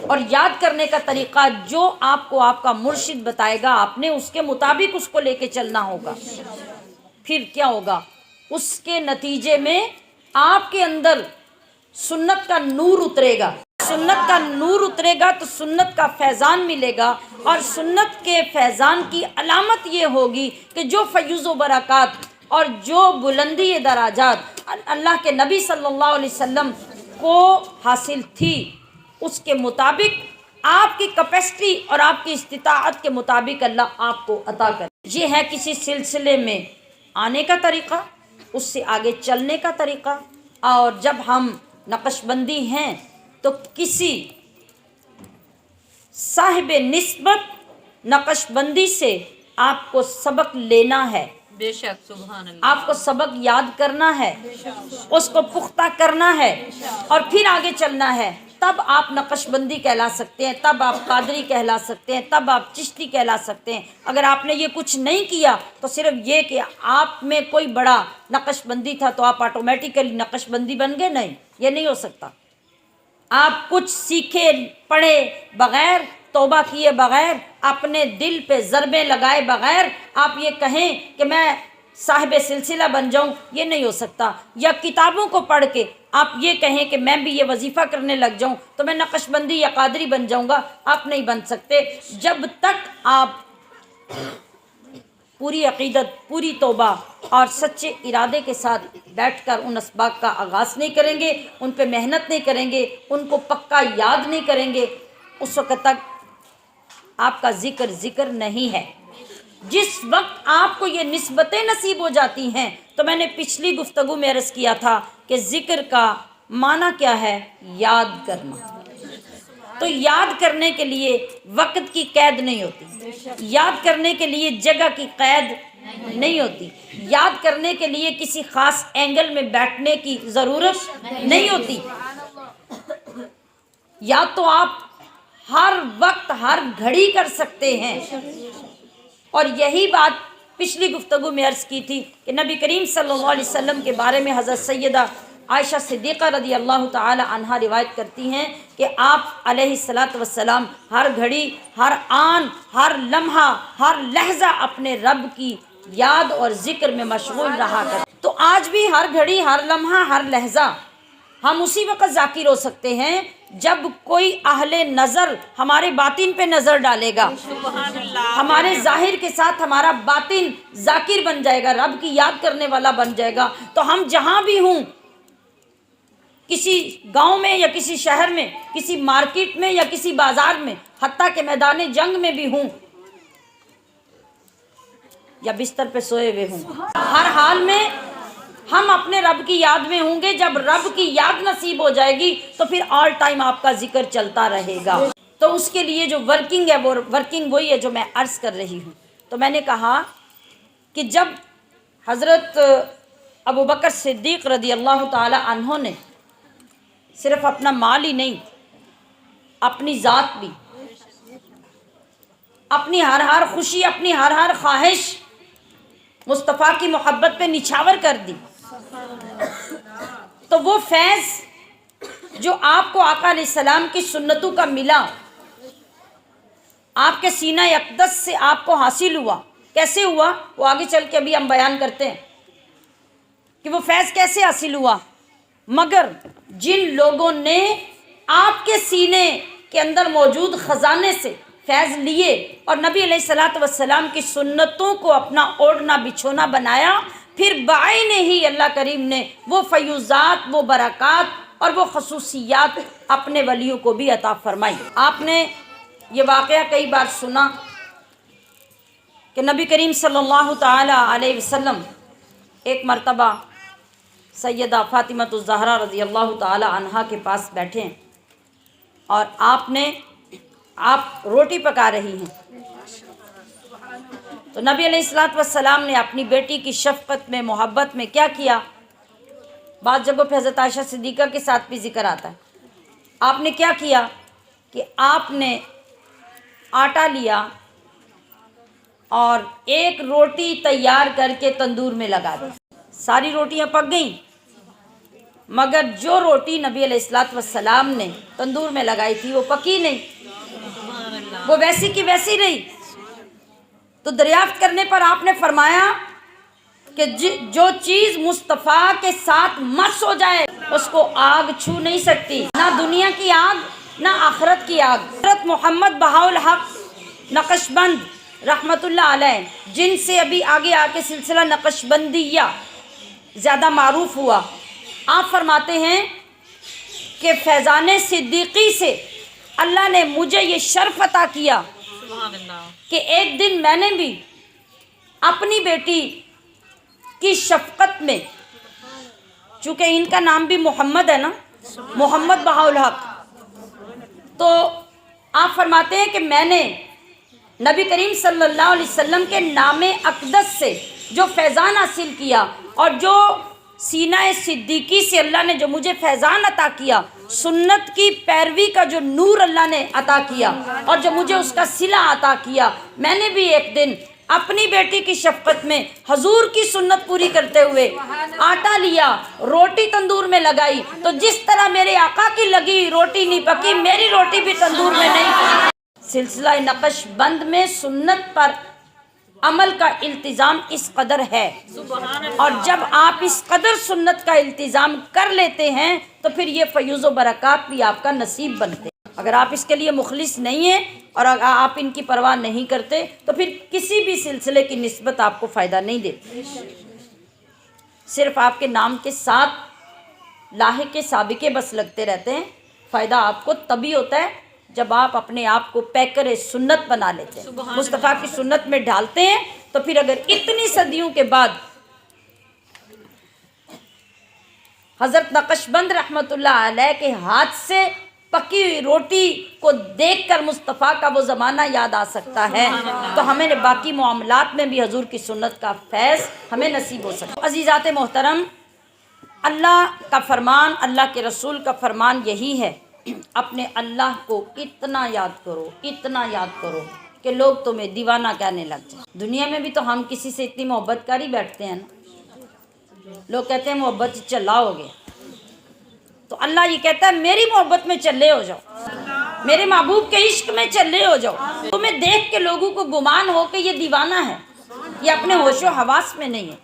اور یاد کرنے کا طریقہ جو آپ کو آپ کا مرشد بتائے گا، آپ نے اس کے مطابق اس کو لے کے چلنا ہوگا. پھر کیا ہوگا؟ اس کے نتیجے میں آپ کے اندر سنت کا نور اترے گا. سنت کا نور اترے گا تو سنت کا فیضان ملے گا، اور سنت کے فیضان کی علامت یہ ہوگی کہ جو فیض و برکات اور جو بلندی دراجات اللہ کے نبی صلی اللہ علیہ وسلم کو حاصل تھی، اس کے مطابق آپ کی کیپیسٹی اور آپ کی استطاعت کے مطابق اللہ آپ کو عطا کرے. یہ ہے کسی سلسلے میں آنے کا طریقہ، اس سے آگے چلنے کا طریقہ. اور جب ہم نقش بندی ہیں تو کسی صاحب نسبت نقش بندی سے آپ کو سبق لینا ہے. بے شک. سبحان اللہ. آپ کو سبق یاد کرنا ہے، اس کو پختہ کرنا ہے اور پھر آگے چلنا ہے. تب آپ نقش بندی کہلا سکتے ہیں، تب آپ قادری کہلا سکتے ہیں، تب آپ چشتی کہلا سکتے ہیں. اگر آپ نے یہ کچھ نہیں کیا تو صرف یہ کہ آپ میں کوئی بڑا نقش بندی تھا تو آپ آٹومیٹیکلی نقش بندی بن گئے، نہیں، یہ نہیں ہو سکتا. آپ کچھ سیکھے پڑھے بغیر، توبہ کیے بغیر، اپنے دل پہ ضربیں لگائے بغیر آپ یہ کہیں کہ میں صاحب سلسلہ بن جاؤں، یہ نہیں ہو سکتا. یا کتابوں کو پڑھ کے آپ یہ کہیں کہ میں بھی یہ وظیفہ کرنے لگ جاؤں تو میں نقشبندی یا قادری بن جاؤں گا، آپ نہیں بن سکتے جب تک آپ پوری عقیدت، پوری توبہ اور سچے ارادے کے ساتھ بیٹھ کر ان اسباق کا آغاز نہیں کریں گے، ان پہ محنت نہیں کریں گے، ان کو پکا یاد نہیں کریں گے، اس وقت تک آپ کا ذکر نہیں ہے۔ جس وقت آپ کو یہ نسبتیں نصیب ہو جاتی ہیں، تو میں نے پچھلی گفتگو میں عرض کیا تھا کہ ذکر کا معنی کیا ہے؟ یاد کرنا۔ تو یاد کرنے کے لیے وقت کی قید نہیں ہوتی، یاد کرنے کے لیے جگہ کی قید نہیں ہوتی، یاد کرنے کے لیے کسی خاص اینگل میں بیٹھنے کی ضرورت نہیں ہوتی۔ یاد تو آپ ہر وقت ہر گھڑی کر سکتے ہیں، اور یہی بات پچھلی گفتگو میں عرض کی تھی کہ نبی کریم صلی اللہ علیہ وسلم کے بارے میں حضرت سیدہ عائشہ صدیقہ رضی اللہ تعالی عنہا روایت کرتی ہیں کہ آپ علیہ الصلاۃ والسلام ہر گھڑی، ہر آن، ہر لمحہ، ہر لحظہ اپنے رب کی یاد اور ذکر میں مشغول رہا کرتے۔ تو آج بھی ہر گھڑی، ہر لمحہ، ہر لحظہ ہم اسی وقت ذاکر ہو سکتے ہیں جب کوئی اہل نظر ہمارے باطن پہ نظر ڈالے گا، ہمارے ظاہر کے ساتھ ہمارا باطن ذاکر بن جائے گا، رب کی یاد کرنے والا بن جائے گا، تو ہم جہاں بھی ہوں، کسی گاؤں میں یا کسی شہر میں، کسی مارکیٹ میں یا کسی بازار میں، حتیٰ کہ میدان جنگ میں بھی ہوں یا بستر پہ سوئے ہوئے ہوں، ہر حال میں ہم اپنے رب کی یاد میں ہوں گے۔ جب رب کی یاد نصیب ہو جائے گی تو پھر آل ٹائم آپ کا ذکر چلتا رہے گا۔ تو اس کے لیے جو ورکنگ ہے، وہ ورکنگ وہی ہے جو میں عرض کر رہی ہوں۔ تو میں نے کہا کہ جب حضرت ابوبکر صدیق رضی اللہ تعالی عنہ نے صرف اپنا مال ہی نہیں، اپنی ذات بھی، اپنی ہر خوشی، اپنی ہر خواہش مصطفیٰ کی محبت پہ نچھاور کر دی، تو وہ فیض جو آپ کو آقا علیہ السلام کی سنتوں کا ملا، آپ کے سینہ اقدس سے آپ کو حاصل ہوا، کیسے ہوا وہ آگے چل کے ابھی ہم بیان کرتے ہیں کہ وہ فیض کیسے حاصل ہوا۔ مگر جن لوگوں نے آپ کے سینے کے اندر موجود خزانے سے فیض لیے اور نبی علیہ الصلوۃ والسلام کی سنتوں کو اپنا اوڑھنا بچھونا بنایا، پھر بعین ہی اللہ کریم نے وہ فیوزات، وہ برکات اور وہ خصوصیات اپنے ولیوں کو بھی عطا فرمائی۔ آپ نے یہ واقعہ کئی بار سنا کہ نبی کریم صلی اللہ تعالی علیہ وسلم ایک مرتبہ سیدہ فاطمہ الزہرا رضی اللہ تعالی عنہا کے پاس بیٹھے ہیں، اور آپ روٹی پکا رہی ہیں، تو نبی علیہ الصلوۃ والسلام نے اپنی بیٹی کی شفقت میں، محبت میں کیا کیا؟ بعض جگہوں پہ حضرت عائشہ صدیقہ کے ساتھ بھی ذکر آتا ہے، آپ نے کیا کیا کہ آپ نے آٹا لیا اور ایک روٹی تیار کر کے تندور میں لگا دی۔ ساری روٹیاں پک گئیں، مگر جو روٹی نبی علیہ الصلوۃ والسلام نے تندور میں لگائی تھی وہ پکی نہیں، وہ ویسی کی ویسی رہی۔ تو دریافت کرنے پر آپ نے فرمایا کہ جو چیز مصطفیٰ کے ساتھ مس ہو جائے اس کو آگ چھو نہیں سکتی، نہ دنیا کی آگ نہ آخرت کی آگ۔ حضرت محمد بہاء الحق نقش بند رحمت اللہ علیہ، جن سے ابھی آگے آ کے سلسلہ نقش بندیہ زیادہ معروف ہوا، آپ فرماتے ہیں کہ فیضان صدیقی سے اللہ نے مجھے یہ شرف عطا کیا کہ ایک دن میں نے بھی اپنی بیٹی کی شفقت میں، چونکہ ان کا نام بھی محمد ہے نا، محمد بہاء الحق، تو آپ فرماتے ہیں کہ میں نے نبی کریم صلی اللہ علیہ وسلم کے نام اقدس سے جو فیضان حاصل کیا اور جو سینہ صدیقی سے اللہ نے جو مجھے فیضان عطا کیا، سنت کی پیروی کا جو نور اللہ نے عطا کیا اور جو مجھے اس کا صلہ عطا کیا، میں نے بھی ایک دن اپنی بیٹی کی شفقت میں حضور کی سنت پوری کرتے ہوئے آٹا لیا، روٹی تندور میں لگائی، تو جس طرح میرے آقا کی لگی روٹی نہیں پکی، میری روٹی بھی تندور میں نہیں پکی۔ سلسلہ نقش بند میں سنت پر عمل کا التزام اس قدر ہے، اور جب آپ اس قدر سنت کا التزام کر لیتے ہیں تو پھر یہ فیوز و برکات بھی آپ کا نصیب بنتے ہیں۔ اگر آپ اس کے لیے مخلص نہیں ہیں اور اگر آپ ان کی پرواہ نہیں کرتے تو پھر کسی بھی سلسلے کی نسبت آپ کو فائدہ نہیں دیتی، صرف آپ کے نام کے ساتھ لاحق سابقے بس لگتے رہتے ہیں۔ فائدہ آپ کو تبھی ہوتا ہے جب آپ اپنے آپ کو پیکر سنت بنا لیتے ہیں، مصطفیٰ کی سنت میں ڈالتے ہیں، تو پھر اگر اتنی صدیوں کے بعد حضرت نقشبند رحمۃ اللہ علیہ کے ہاتھ سے پکی ہوئی روٹی کو دیکھ کر مصطفیٰ کا وہ زمانہ یاد آ سکتا ہے، تو ہمیں باقی معاملات میں بھی حضور کی سنت کا فیض ہمیں نصیب ہو سکتا ہے۔ عزیزات محترم، اللہ کا فرمان، اللہ کے رسول کا فرمان یہی ہے، اپنے اللہ کو اتنا یاد کرو، اتنا یاد کرو کہ لوگ تمہیں دیوانہ کہنے لگ جائیں۔ دنیا میں بھی تو ہم کسی سے اتنی محبت کر ہی بیٹھتے ہیں نا، لوگ کہتے ہیں محبت چلا ہو گیا، تو اللہ یہ کہتا ہے میری محبت میں چلے ہو جاؤ، میرے محبوب کے عشق میں چلے ہو جاؤ۔ تمہیں دیکھ کے لوگوں کو گمان ہو کہ یہ دیوانہ ہے، یہ اپنے ہوش و حواس میں نہیں ہے،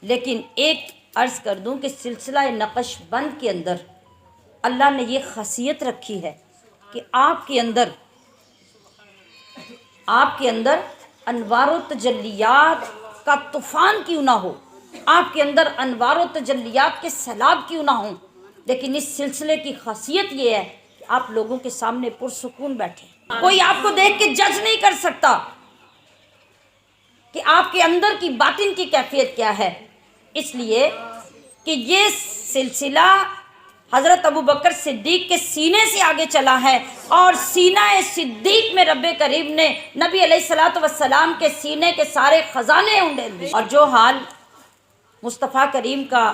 لیکن ایک عرض کر دوں کہ سلسلہ نقش بند کے اندر اللہ نے یہ خاصیت رکھی ہے کہ آپ کے اندر انوار و تجلیات کا طوفان کیوں نہ ہو، آپ کے اندر انوار و تجلیات کے سیلاب کیوں نہ ہوں، لیکن اس سلسلے کی خاصیت یہ ہے کہ آپ لوگوں کے سامنے پرسکون بیٹھے، کوئی آپ کو دیکھ کے جج نہیں کر سکتا کہ آپ کے اندر کی باطن کی کیفیت کیا ہے، اس لیے کہ یہ سلسلہ حضرت ابوبکر صدیق کے سینے سے آگے چلا ہے، اور سینہ صدیق میں رب کریم نے نبی علیہ الصلوۃ والسلام کے سینے کے سارے خزانے انڈیل دیے، اور جو حال مصطفیٰ کریم کا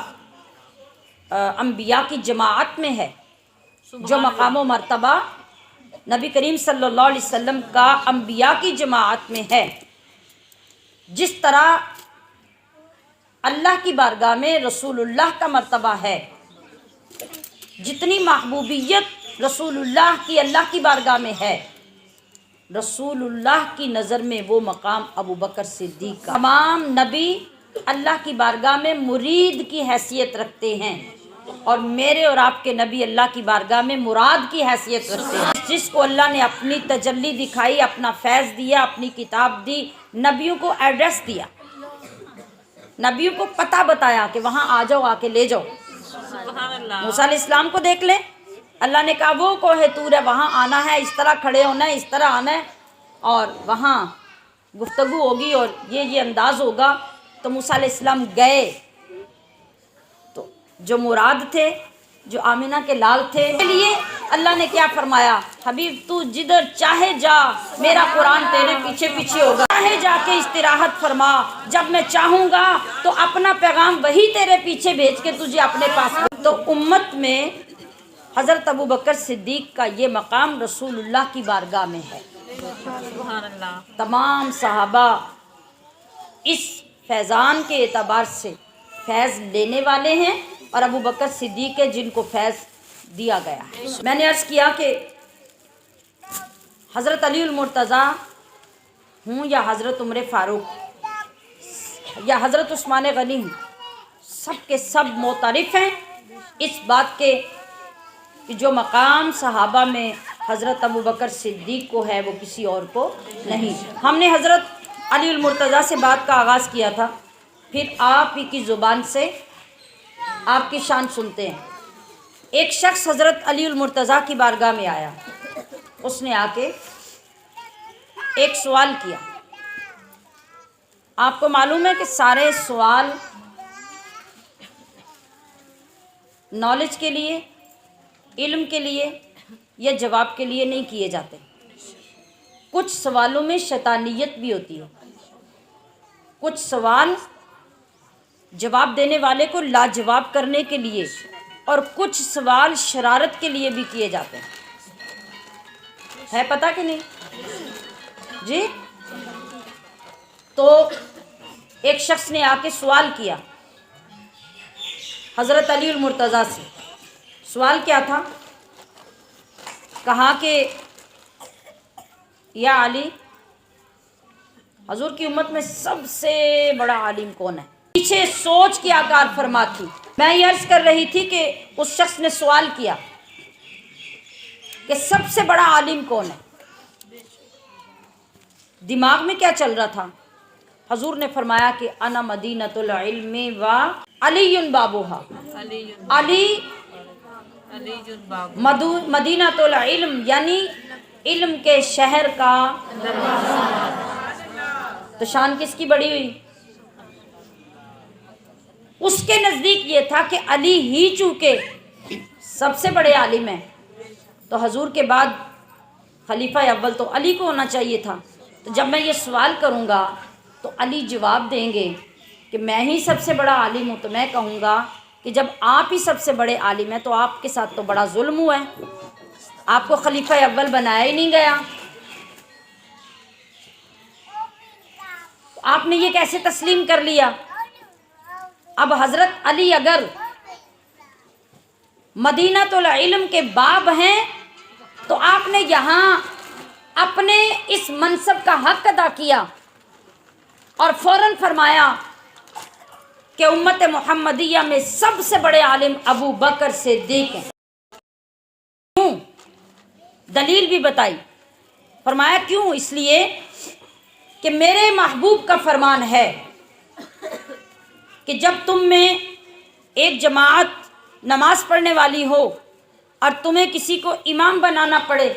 انبیاء کی جماعت میں ہے، جو مقام و مرتبہ نبی کریم صلی اللہ علیہ وسلم کا انبیاء کی جماعت میں ہے، جس طرح اللہ کی بارگاہ میں رسول اللہ کا مرتبہ ہے، جتنی محبوبیت رسول اللہ کی اللہ کی بارگاہ میں ہے، رسول اللہ کی نظر میں وہ مقام ابوبکر صدیق کا۔ تمام نبی اللہ کی بارگاہ میں مرید کی حیثیت رکھتے ہیں، اور میرے اور آپ کے نبی اللہ کی بارگاہ میں مراد کی حیثیت رکھتے ہیں۔ جس کو اللہ نے اپنی تجلی دکھائی، اپنا فیض دیا، اپنی کتاب دی، نبیوں کو ایڈریس دیا، نبیوں کو پتہ بتایا کہ وہاں آ جاؤ، آ کے لے جاؤ۔ موسیٰ علیہ السلام کو دیکھ لیں، اللہ نے کہا وہ کوہ طور ہے، وہاں آنا ہے، اس طرح کھڑے ہونا ہے، اس طرح آنا ہے، اور وہاں گفتگو ہوگی اور یہ انداز ہوگا۔ تو موسیٰ علیہ السلام گئے، تو جو مراد تھے، جو آمینہ کے لال تھے، کے لیے اللہ نے کیا فرمایا، حبیب تو جدھر چاہے جا، میرا قرآن تیرے پیچھے پیچھے ہوگا، چاہے جا کے استراحت فرما، جب میں چاہوں گا تو اپنا پیغام وہی تیرے پیچھے بھیج کے تجھے اپنے پاس۔ تو امت میں حضرت ابوبکر صدیق کا یہ مقام رسول اللہ کی بارگاہ میں ہے۔ تمام صحابہ اس فیضان کے اعتبار سے فیض لینے والے ہیں، اور ابوبکر صدیق ہے جن کو فیض دیا گیا ہے۔ میں نے عرض کیا کہ حضرت علی المرتضیٰ ہوں یا حضرت عمر فاروق یا حضرت عثمان غنی ہوں، سب کے سب معترف ہیں اس بات کے کہ جو مقام صحابہ میں حضرت ابوبکر صدیق کو ہے وہ کسی اور کو نہیں۔ ہم نے حضرت علی المرتضیٰ سے بات کا آغاز کیا تھا، پھر آپ ہی کی زبان سے آپ کی شان سنتے ہیں۔ ایک شخص حضرت علی المرتضیٰ کی بارگاہ میں آیا، اس نے آ کے ایک سوال کیا۔ آپ کو معلوم ہے کہ سارے سوال نالج کے لیے، علم کے لیے یا جواب کے لیے نہیں کیے جاتے، کچھ سوالوں میں شیطانیت بھی ہوتی ہے، کچھ سوال جواب دینے والے کو لاجواب کرنے کے لیے، اور کچھ سوال شرارت کے لیے بھی کیے جاتے ہیں، ہے پتہ کہ نہیں جی؟ تو ایک شخص نے آ کے سوال کیا حضرت علی المرتضیٰ سے۔ سوال کیا تھا؟ کہا کہ یا علی، حضور کی امت میں سب سے بڑا عالم کون ہے؟ پیچھے سوچ کی آکار فرما تھی۔ میں یہ عرض کر رہی تھی کہ اس شخص نے سوال کیا کہ سب سے بڑا عالم کون ہے؟ دماغ میں کیا چل رہا تھا؟ حضور نے فرمایا کہ انا مدینۃ العلم و علی بابوہا، علی مدینۃ العلم یعنی علم کے شہر کا۔ تو شان کس کی بڑی ہوئی؟ اس کے نزدیک یہ تھا کہ علی ہی چونکہ سب سے بڑے عالم ہیں تو حضور کے بعد خلیفہ اول تو علی کو ہونا چاہیے تھا۔ تو جب میں یہ سوال کروں گا تو علی جواب دیں گے کہ میں ہی سب سے بڑا عالم ہوں، تو میں کہوں گا کہ جب آپ ہی سب سے بڑے عالم ہیں تو آپ کے ساتھ تو بڑا ظلم ہوا ہے، آپ کو خلیفہ اول بنایا ہی نہیں گیا۔ آپ نے یہ کیسے تسلیم کر لیا؟ اب حضرت علی اگر مدینۃ العلم کے باب ہیں تو آپ نے یہاں اپنے اس منصب کا حق ادا کیا اور فوراً فرمایا کہ امت محمدیہ میں سب سے بڑے عالم ابو بکر صدیق ہیں۔ کیوں؟ دلیل بھی بتائی۔ فرمایا کیوں؟ اس لیے کہ میرے محبوب کا فرمان ہے کہ جب تم میں ایک جماعت نماز پڑھنے والی ہو اور تمہیں کسی کو امام بنانا پڑے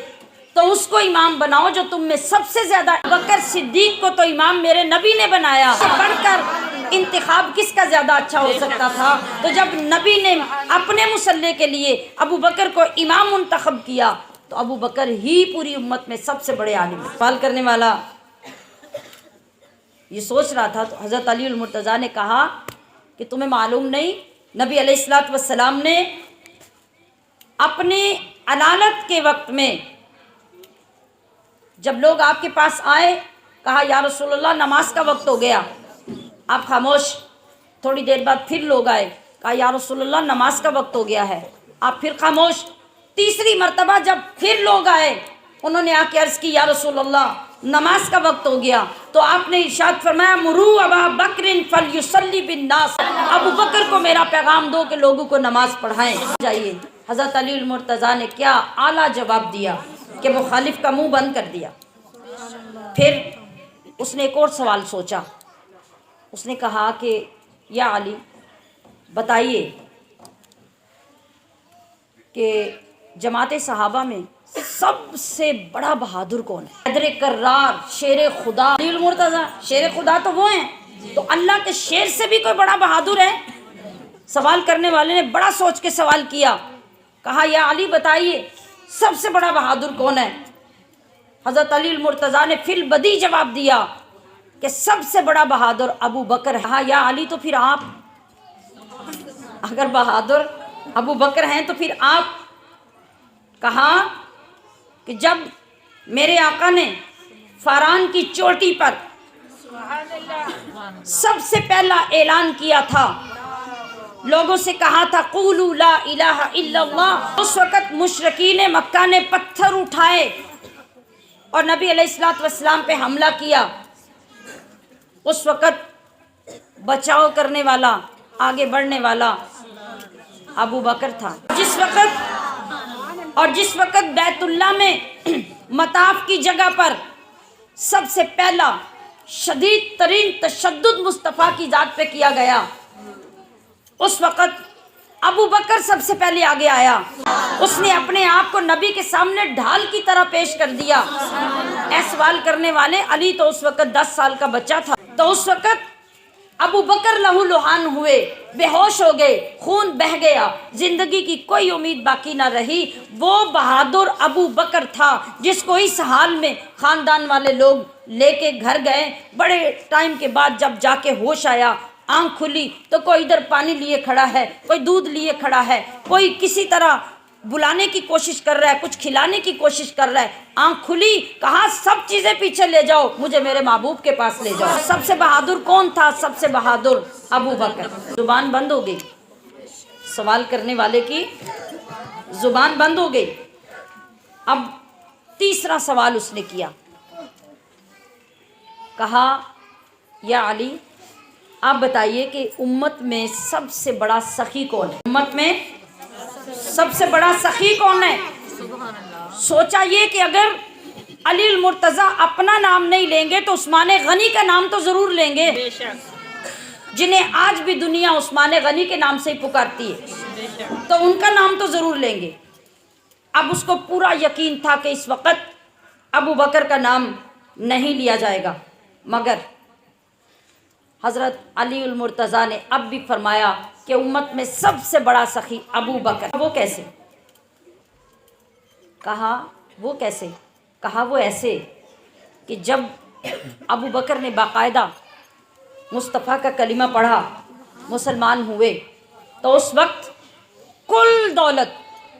تو اس کو امام بناؤ جو تم میں سب سے زیادہ۔ بکر صدیق کو تو امام میرے نبی نے بنایا، پڑھ کر انتخاب کس کا زیادہ اچھا ہو سکتا تھا؟ تو جب نبی نے اپنے مصلی کے لیے ابو بکر کو امام منتخب کیا تو ابو بکر ہی پوری امت میں سب سے بڑے عالم۔ سوال کرنے والا یہ سوچ رہا تھا تو حضرت علی المرتضیٰ نے کہا کہ تمہیں معلوم نہیں، نبی علیہ الصلوۃ والسلام نے اپنے علالت کے وقت میں جب لوگ آپ کے پاس آئے کہا یا رسول اللہ نماز کا وقت ہو گیا، آپ خاموش۔ تھوڑی دیر بعد پھر لوگ آئے کہا یا رسول اللہ نماز کا وقت ہو گیا ہے، آپ پھر خاموش۔ تیسری مرتبہ جب پھر لوگ آئے انہوں نے آ کے عرض کی یا رسول اللہ نماز کا وقت ہو گیا، تو آپ نے ارشاد فرمایا مرو ابا بکر فلیصلی بالناس، ابو بکر کو میرا پیغام دو کہ لوگوں کو نماز پڑھائیں۔ جائیے حضرت علی المرتضیٰ نے کیا اعلیٰ جواب دیا کہ مخالف کا منہ بند کر دیا۔ پھر اس نے ایک اور سوال سوچا، اس نے کہا کہ یا علی بتائیے کہ جماعت صحابہ میں سب سے بڑا بہادر کون ہے؟ حیدر کرار، شیر خدا۔ علی المرتضیٰ شیر خدا تو وہ ہیں، تو اللہ کے شیر سے بھی کوئی بڑا بہادر ہے؟ سوال کرنے والے نے بڑا سوچ کے سوال کیا، کہا یا علی بتائیے سب سے بڑا بہادر کون ہے؟ حضرت علی المرتضیٰ نے فی البدیہہ جواب دیا کہ سب سے بڑا بہادر ابو بکر ہے۔ کہا یا علی تو پھر آپ اگر بہادر ابو بکر ہیں تو پھر آپ؟ کہا کہ جب میرے آقا نے فاران کی چوٹی پر سب سے پہلا اعلان کیا تھا، لوگوں سے کہا تھا قولوا لا الہ الا اللہ، اس وقت مشرکین مکہ نے پتھر اٹھائے اور نبی علیہ الصلوۃ والسلام پہ حملہ کیا۔ اس وقت بچاؤ کرنے والا، آگے بڑھنے والا ابو بکر تھا۔ جس وقت بیت اللہ میں مطاف کی جگہ پر سب سے پہلا شدید ترین تشدد مصطفیٰ کی ذات پہ کیا گیا، اس وقت ابو بکر سب سے پہلے آگے آیا۔ اس نے اپنے آپ کو نبی کے سامنے ڈھال کی طرح پیش کر دیا۔ اے سوال کرنے والے، علی تو اس وقت 10 سال کا بچہ تھا، تو اس وقت ابو بکر لہو لہان ہوئے، بے ہوش ہو گئے، خون بہہ گیا، زندگی کی کوئی امید باقی نہ رہی۔ وہ بہادر ابو بکر تھا جس کو اس حال میں خاندان والے لوگ لے کے گھر گئے۔ بڑے ٹائم کے بعد جب جا کے ہوش آیا، آنکھ کھلی تو کوئی ادھر پانی لیے کھڑا ہے، کوئی دودھ لیے کھڑا ہے، کوئی کسی طرح بلانے کی کوشش کر رہا ہے، کچھ کھلانے کی کوشش کر رہا ہے۔ آنکھ کھلی، کہا سب چیزیں پیچھے لے جاؤ، مجھے میرے محبوب کے پاس لے جاؤ۔ سب سے بہادر کون تھا؟ سب سے بہادر ابو بکر۔ زبان بند ہو گئی، سوال کرنے والے کی زبان بند ہو گئی۔ اب تیسرا سوال اس نے کیا، کہا یا علی آپ بتائیے کہ امت میں سب سے بڑا سخی کون ہے؟ امت میں سب سے بڑا سخی کون ہے؟ سوچا یہ کہ اگر علی المرتضیٰ اپنا نام نہیں لیں گے تو عثمان غنی کا نام تو ضرور لیں گے، جنہیں آج بھی دنیا عثمان غنی کے نام سے ہی پکارتی ہے، تو ان کا نام تو ضرور لیں گے۔ اب اس کو پورا یقین تھا کہ اس وقت ابو بکر کا نام نہیں لیا جائے گا، مگر حضرت علی المرتضیٰ نے اب بھی فرمایا کہ امت میں سب سے بڑا سخی ابو بکر۔ وہ کیسے؟ کہا وہ کیسے؟ کہا وہ ایسے کہ جب ابو بکر نے باقاعدہ مصطفیٰ کا کلمہ پڑھا، مسلمان ہوئے، تو اس وقت کل دولت،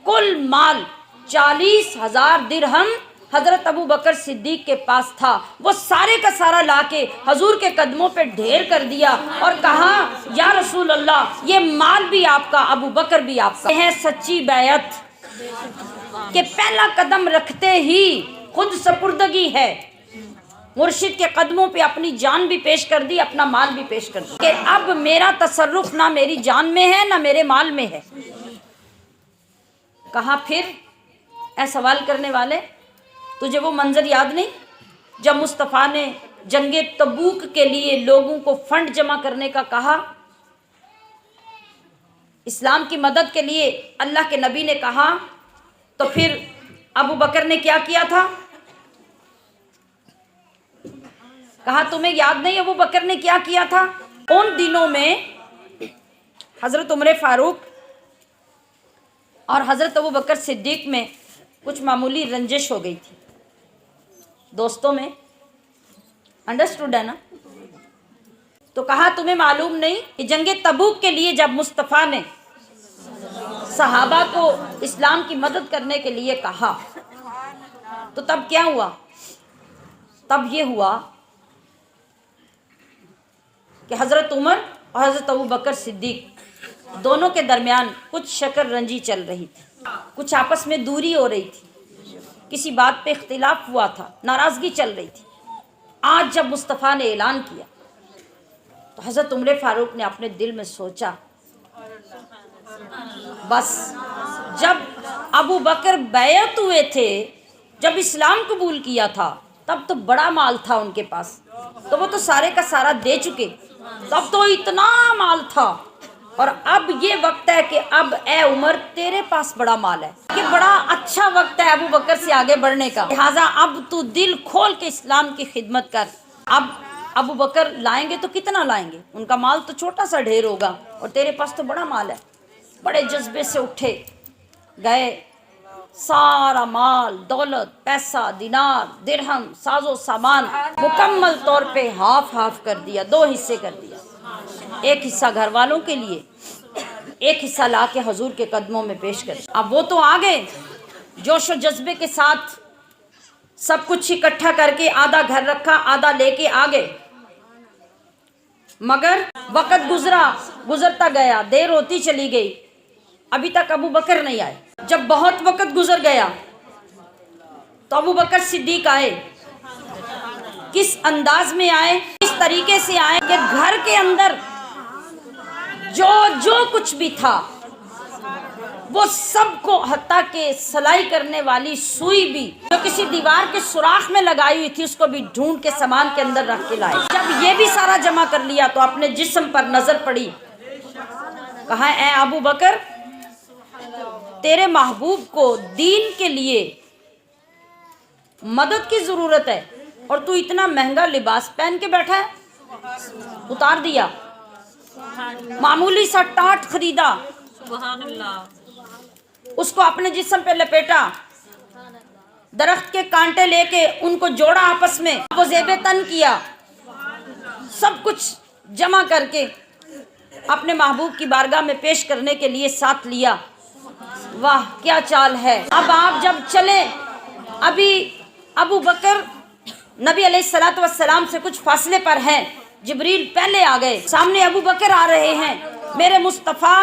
کل مال 40,000 درہم حضرت ابو بکر صدیق کے پاس تھا، وہ سارے کا سارا لا کے حضور کے قدموں پہ ڈھیر کر دیا اور کہا یا رسول اللہ یہ مال بھی آپ کا، ابو بکر بھی آپ کا۔ یہ ہے سچی بیعت کہ پہلا قدم رکھتے ہی خود سپردگی ہے، مرشد کے قدموں پہ اپنی جان بھی پیش کر دی، اپنا مال بھی پیش کر دی کہ اب میرا تصرف نہ میری جان میں ہے نہ میرے مال میں ہے۔ کہا پھر اے سوال کرنے والے تجھے وہ منظر یاد نہیں جب مصطفیٰ نے جنگ تبوک کے لیے لوگوں کو فنڈ جمع کرنے کا کہا، اسلام کی مدد کے لیے اللہ کے نبی نے کہا، تو پھر ابو بکر نے کیا کیا تھا؟ کہا تمہیں یاد نہیں ابو بکر نے کیا کیا تھا؟ ان دنوں میں حضرت عمر فاروق اور حضرت ابو بکر صدیق میں کچھ معمولی رنجش ہو گئی تھی دوستوں میں، انڈرسٹوڈ ہے نا؟ تو کہا تمہیں معلوم نہیں کہ جنگ تبوک کے لیے جب مصطفیٰ نے صحابہ کو اسلام کی مدد کرنے کے لیے کہا تو تب کیا ہوا؟ تب یہ ہوا کہ حضرت عمر اور حضرت ابو بکر صدیق دونوں کے درمیان کچھ شکر رنجی چل رہی تھی، کچھ آپس میں دوری ہو رہی تھی، کسی بات پہ اختلاف ہوا تھا، ناراضگی چل رہی تھی۔ آج جب مصطفیٰ نے اعلان کیا تو حضرت عمر فاروق نے اپنے دل میں سوچا بس جب ابو بکر بیعت ہوئے تھے، جب اسلام قبول کیا تھا تب تو بڑا مال تھا ان کے پاس، تو وہ تو سارے کا سارا دے چکے، تب تو اتنا مال تھا، اور اب یہ وقت ہے کہ اب اے عمر تیرے پاس بڑا مال ہے، یہ بڑا اچھا وقت ہے ابو بکر سے آگے بڑھنے کا، لہٰذا اب تو دل کھول کے اسلام کی خدمت کر۔ اب ابو بکر لائیں گے تو کتنا لائیں گے؟ ان کا مال تو چھوٹا سا ڈھیر ہوگا اور تیرے پاس تو بڑا مال ہے۔ بڑے جذبے سے اٹھے، گئے، سارا مال، دولت، پیسہ، دینار، درہم، ساز و سامان مکمل طور پہ ہاف ہاف کر دیا، 2 حصے کر دیا، ایک حصہ گھر والوں کے لیے، ایک حصہ لا کے حضور کے قدموں میں پیش کر دیا۔ اب وہ تو آ گئے جوش و جذبے کے ساتھ، سب کچھ اکٹھا کر کے آدھا گھر رکھا، آدھا لے کے آ گئے، مگر وقت گزرتا گیا، دیر ہوتی چلی گئی، ابھی تک ابو بکر نہیں آئے۔ جب بہت وقت گزر گیا تو ابو بکر صدیق آئے۔ کس انداز میں آئے، کس طریقے سے آئے کہ گھر کے اندر جو کچھ بھی تھا وہ سب کو، حتیٰ کہ سلائی کرنے والی سوئی بھی جو کسی دیوار کے سوراخ میں لگائی ہوئی تھی اس کو بھی ڈھونڈ کے سامان کے اندر رکھ کے لائے۔ جب یہ بھی سارا جمع کر لیا تو اپنے جسم پر نظر پڑی، کہا اے ابو بکر تیرے محبوب کو دین کے لیے مدد کی ضرورت ہے اور تو اتنا مہنگا لباس پہن کے بیٹھا ہے، اتار دیا، معمولی سا ٹاٹ خریدا، سبحان اللہ، اس کو اپنے جسم پہ لپیٹا، درخت کے کانٹے لے کے ان کو جوڑا آپس میں، وہ زیب تن کیا، سب کچھ جمع کر کے اپنے محبوب کی بارگاہ میں پیش کرنے کے لیے ساتھ لیا۔ واہ کیا چال ہے۔ اب آپ جب چلے، ابھی ابو بکر نبی علیہ الصلوۃ والسلام سے کچھ فاصلے پر ہیں، جبریل پہلے آ گئے، سامنے ابو بکر آ رہے ہیں، میرے مصطفیٰ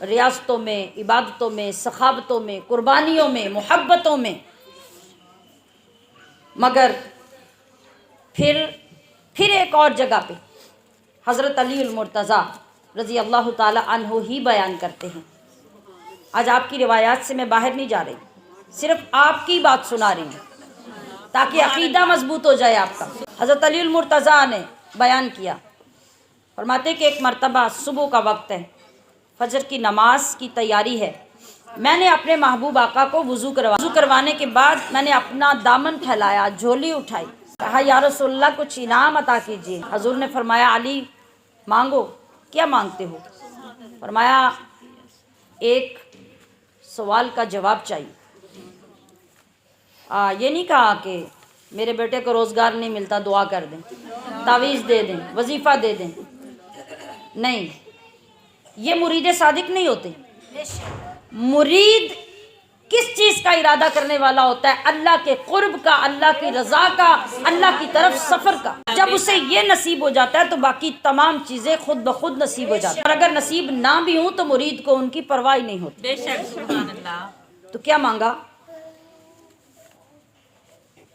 ریاستوں میں، عبادتوں میں، سخاوتوں میں، قربانیوں میں، محبتوں میں، مگر پھر ایک اور جگہ پہ حضرت علی المرتضیٰ رضی اللہ تعالی عنہ ہی بیان کرتے ہیں. آج آپ کی روایات سے میں باہر نہیں جا رہی، صرف آپ کی بات سنا رہی ہوں تاکہ عقیدہ مضبوط ہو جائے آپ کا. حضرت علی المرتضیٰ نے بیان کیا، فرماتے کہ ایک مرتبہ صبح کا وقت ہے، فجر کی نماز کی تیاری ہے، میں نے اپنے محبوب آقا کو وضو کروانے کے بعد میں نے اپنا دامن پھیلایا، جھولی اٹھائی، کہا یا رسول اللہ کچھ انعام عطا کیجیے. حضور نے فرمایا علی مانگو. کیا مانگتے ہو؟ فرمایا ایک سوال کا جواب چاہیے. یہ نہیں کہا کہ میرے بیٹے کو روزگار نہیں ملتا دعا کر دیں، تعویذ دے دیں، وظیفہ دے دیں. نہیں، یہ مرید صادق نہیں ہوتے. مرید کس چیز کا ارادہ کرنے والا ہوتا ہے؟ اللہ کے قرب کا، اللہ کی رضا کا، اللہ کی طرف سفر کا. جب اسے یہ نصیب ہو جاتا ہے تو باقی تمام چیزیں خود بخود نصیب ہو جاتی ہیں. اور اگر نصیب نہ بھی ہوں تو مرید کو ان کی پرواہ نہیں ہوتی. بے شک سبحان اللہ. تو کیا مانگا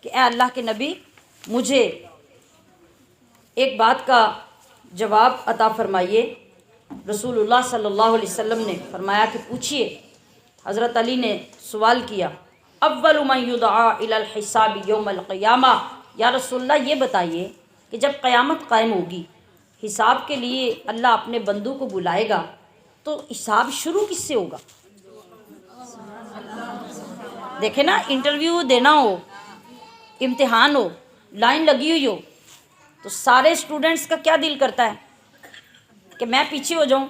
کہ اے اللہ کے نبی مجھے ایک بات کا جواب عطا فرمائیے. رسول اللہ صلی اللہ علیہ وسلم نے فرمایا کہ پوچھئے. حضرت علی نے سوال کیا، اول من یدعا الی الحساب یوم القیامہ، یا رسول اللہ یہ بتائیے کہ جب قیامت قائم ہوگی، حساب کے لیے اللہ اپنے بندوں کو بلائے گا تو حساب شروع کس سے ہوگا؟ دیکھیں نا، انٹرویو دینا ہو، امتحان ہو، لائن لگی ہوئی ہو تو سارے اسٹوڈنٹس کا کیا دل کرتا ہے کہ میں پیچھے ہو جاؤں؟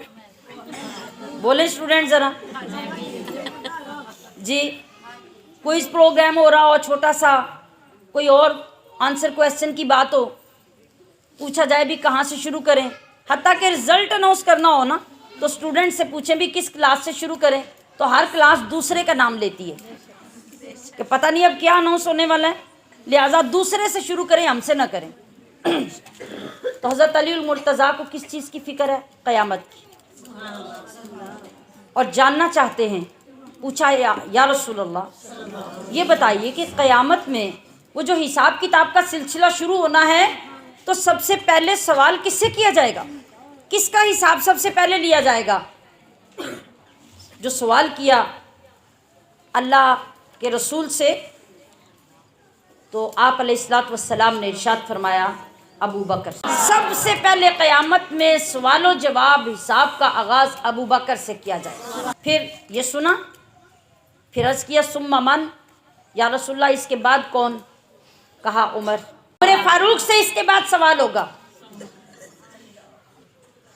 بولیں اسٹوڈنٹ ذرا. جی، کوئی پروگرام ہو رہا ہو چھوٹا سا، کوئی اور آنسر کویسچن کی بات ہو، پوچھا جائے بھی کہاں سے شروع کریں، حتیٰ کہ رزلٹ اناؤنس کرنا ہو نا تو اسٹوڈنٹ سے پوچھیں بھی کس کلاس سے شروع کریں، تو ہر کلاس دوسرے کا نام لیتی ہے کہ پتہ نہیں اب کیا اناؤنس ہونے والا ہے، لہٰذا دوسرے سے شروع کریں، ہم سے نہ کریں. تو حضرت علی المرتضیٰ کو کس چیز کی فکر ہے؟ قیامت کی. اور جاننا چاہتے ہیں. پوچھا یا رسول اللہ یہ بتائیے کہ قیامت میں وہ جو حساب کتاب کا سلسلہ شروع ہونا ہے تو سب سے پہلے سوال کس سے کیا جائے گا؟ کس کا حساب سب سے پہلے لیا جائے گا؟ جو سوال کیا اللہ کے رسول سے تو آپ علیہ الصلوۃ والسلام نے ارشاد فرمایا ابو بکر. سب سے پہلے قیامت میں سوال و جواب حساب کا آغاز ابو بکر سے کیا جائے. پھر یہ سنا، پھر عرض کیا ثم من، یا رسول اللہ اس کے بعد کون؟ کہا عمر فاروق سے اس کے بعد سوال ہوگا.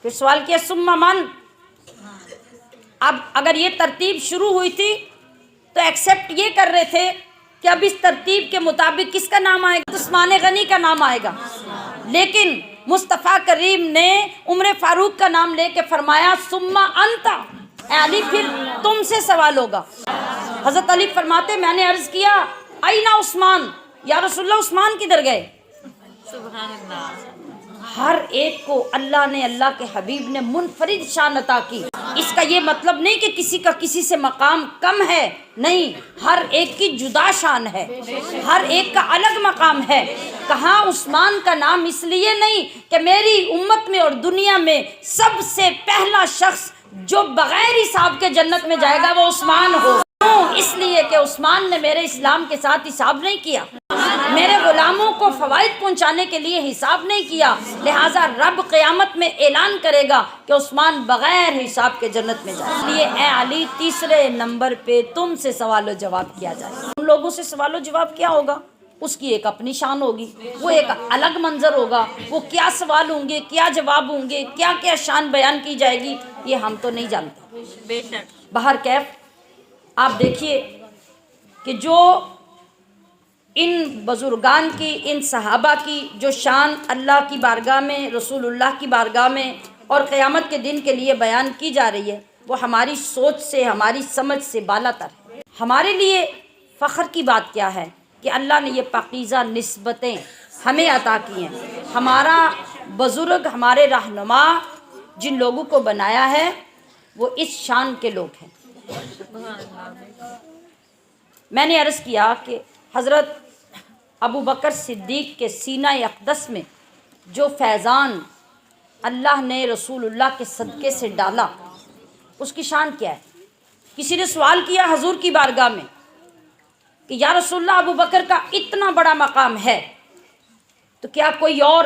پھر سوال کیا ثم من. اب اگر یہ ترتیب شروع ہوئی تھی تو ایکسیپٹ یہ کر رہے تھے کہ اب اس ترتیب کے مطابق کس کا نام آئے گا؟ عثمان غنی کا نام آئے گا. لیکن مصطفیٰ کریم نے عمر فاروق کا نام لے کے فرمایا ثم انت، اے علی پھر تم سے سوال ہوگا. حضرت علی فرماتے میں نے عرض کیا اینا عثمان، یا رسول اللہ عثمان کدھر گئے؟ سبحان اللہ. ہر ایک کو اللہ نے، اللہ کے حبیب نے منفرد شان عطا کی. اس کا یہ مطلب نہیں کہ کسی کا کسی سے مقام کم ہے، نہیں، ہر ایک کی جدا شان ہے، ہر ایک کا الگ مقام ہے. کہاں عثمان کا نام اس لیے نہیں کہ میری امت میں اور دنیا میں سب سے پہلا شخص جو بغیر حساب کے جنت میں جائے گا وہ عثمان ہو. اس لیے کہ عثمان نے میرے اسلام کے ساتھ حساب نہیں کیا، میرے غلاموں کو فوائد پہنچانے کے لیے حساب نہیں کیا، لہٰذا رب قیامت میں اعلان کرے گا کہ عثمان بغیر حساب کے جنت میں جائے. اس لیے اے علی تیسرے نمبر پہ تم سے سوال و جواب کیا جائے. ان لوگوں سے سوال و جواب کیا ہوگا؟ اس کی ایک اپنی شان ہوگی، وہ ایک الگ منظر ہوگا، وہ کیا سوال ہوں گے، کیا جواب ہوں گے، کیا کیا شان بیان کی جائے گی، یہ ہم تو نہیں جانتے. بے شک. بہر کیف آپ دیکھیے کہ جو ان بزرگان کی، ان صحابہ کی جو شان اللہ کی بارگاہ میں، رسول اللہ کی بارگاہ میں اور قیامت کے دن کے لیے بیان کی جا رہی ہے، وہ ہماری سوچ سے، ہماری سمجھ سے بالا تر ہے. ہمارے لیے فخر کی بات کیا ہے کہ اللہ نے یہ پاکیزہ نسبتیں ہمیں عطا کی ہیں. ہمارا بزرگ، ہمارے رہنما جن لوگوں کو بنایا ہے وہ اس شان کے لوگ ہیں۔ سبحان اللہ۔ میں نے عرض کیا کہ حضرت ابو بکر صدیق کے سینہ اقدس میں جو فیضان اللہ نے رسول اللہ کے صدقے سے ڈالا، اس کی شان کیا ہے؟ کسی نے سوال کیا حضور کی بارگاہ میں کہ یا رسول اللہ، ابو بکر کا اتنا بڑا مقام ہے تو کیا کوئی اور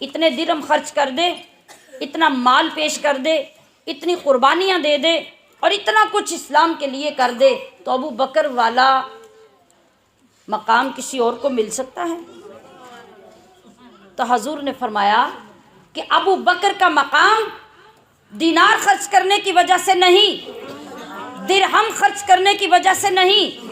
اتنے درہم خرچ کر دے، اتنا مال پیش کر دے، اتنی قربانیاں دے دے اور اتنا کچھ اسلام کے لیے کر دے تو ابو بکر والا مقام کسی اور کو مل سکتا ہے؟ تو حضور نے فرمایا کہ ابو بکر کا مقام دینار خرچ کرنے کی وجہ سے نہیں، درہم خرچ کرنے کی وجہ سے نہیں،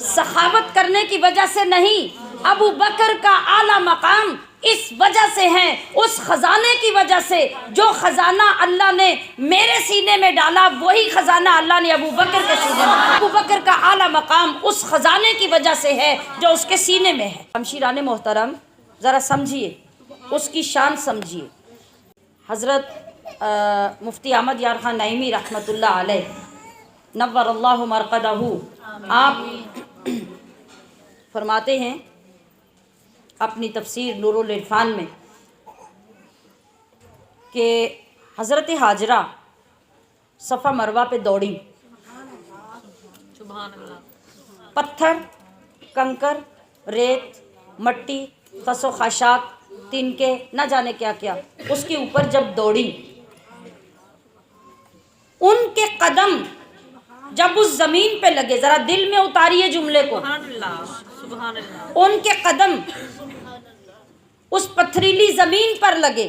سخاوت کرنے کی وجہ سے نہیں، ابو بکر کا اعلیٰ مقام اس وجہ سے ہے، اس خزانے کی وجہ سے جو خزانہ اللہ نے میرے سینے میں ڈالا، وہی خزانہ اللہ نے ابو بکر کے سینے میں ڈالا۔ ابو بکر کا اعلیٰ مقام اس خزانے کی وجہ سے ہے جو اس کے سینے میں ہے۔ ہمشیران محترم، ذرا سمجھیے، اس کی شان سمجھیے۔ حضرت مفتی احمد یار خان نعیمی رحمۃ اللہ علیہ نور اللہ مرقدہ، آپ فرماتے ہیں اپنی تفسیر نور العرفان میں کہ حضرت ہاجرہ صفا مروہ پہ دوڑی، سبحان اللہ۔ پتھر، کنکر، ریت، مٹی، خس و خاشاک، تنکے، نہ جانے کیا کیا اس کے اوپر جب دوڑی، ان کے قدم جب اس زمین پہ لگے، ذرا دل میں اتاریے جملے کو، سبحان اللہ، سبحان اللہ، ان کے قدم اس پتھریلی زمین پر لگے،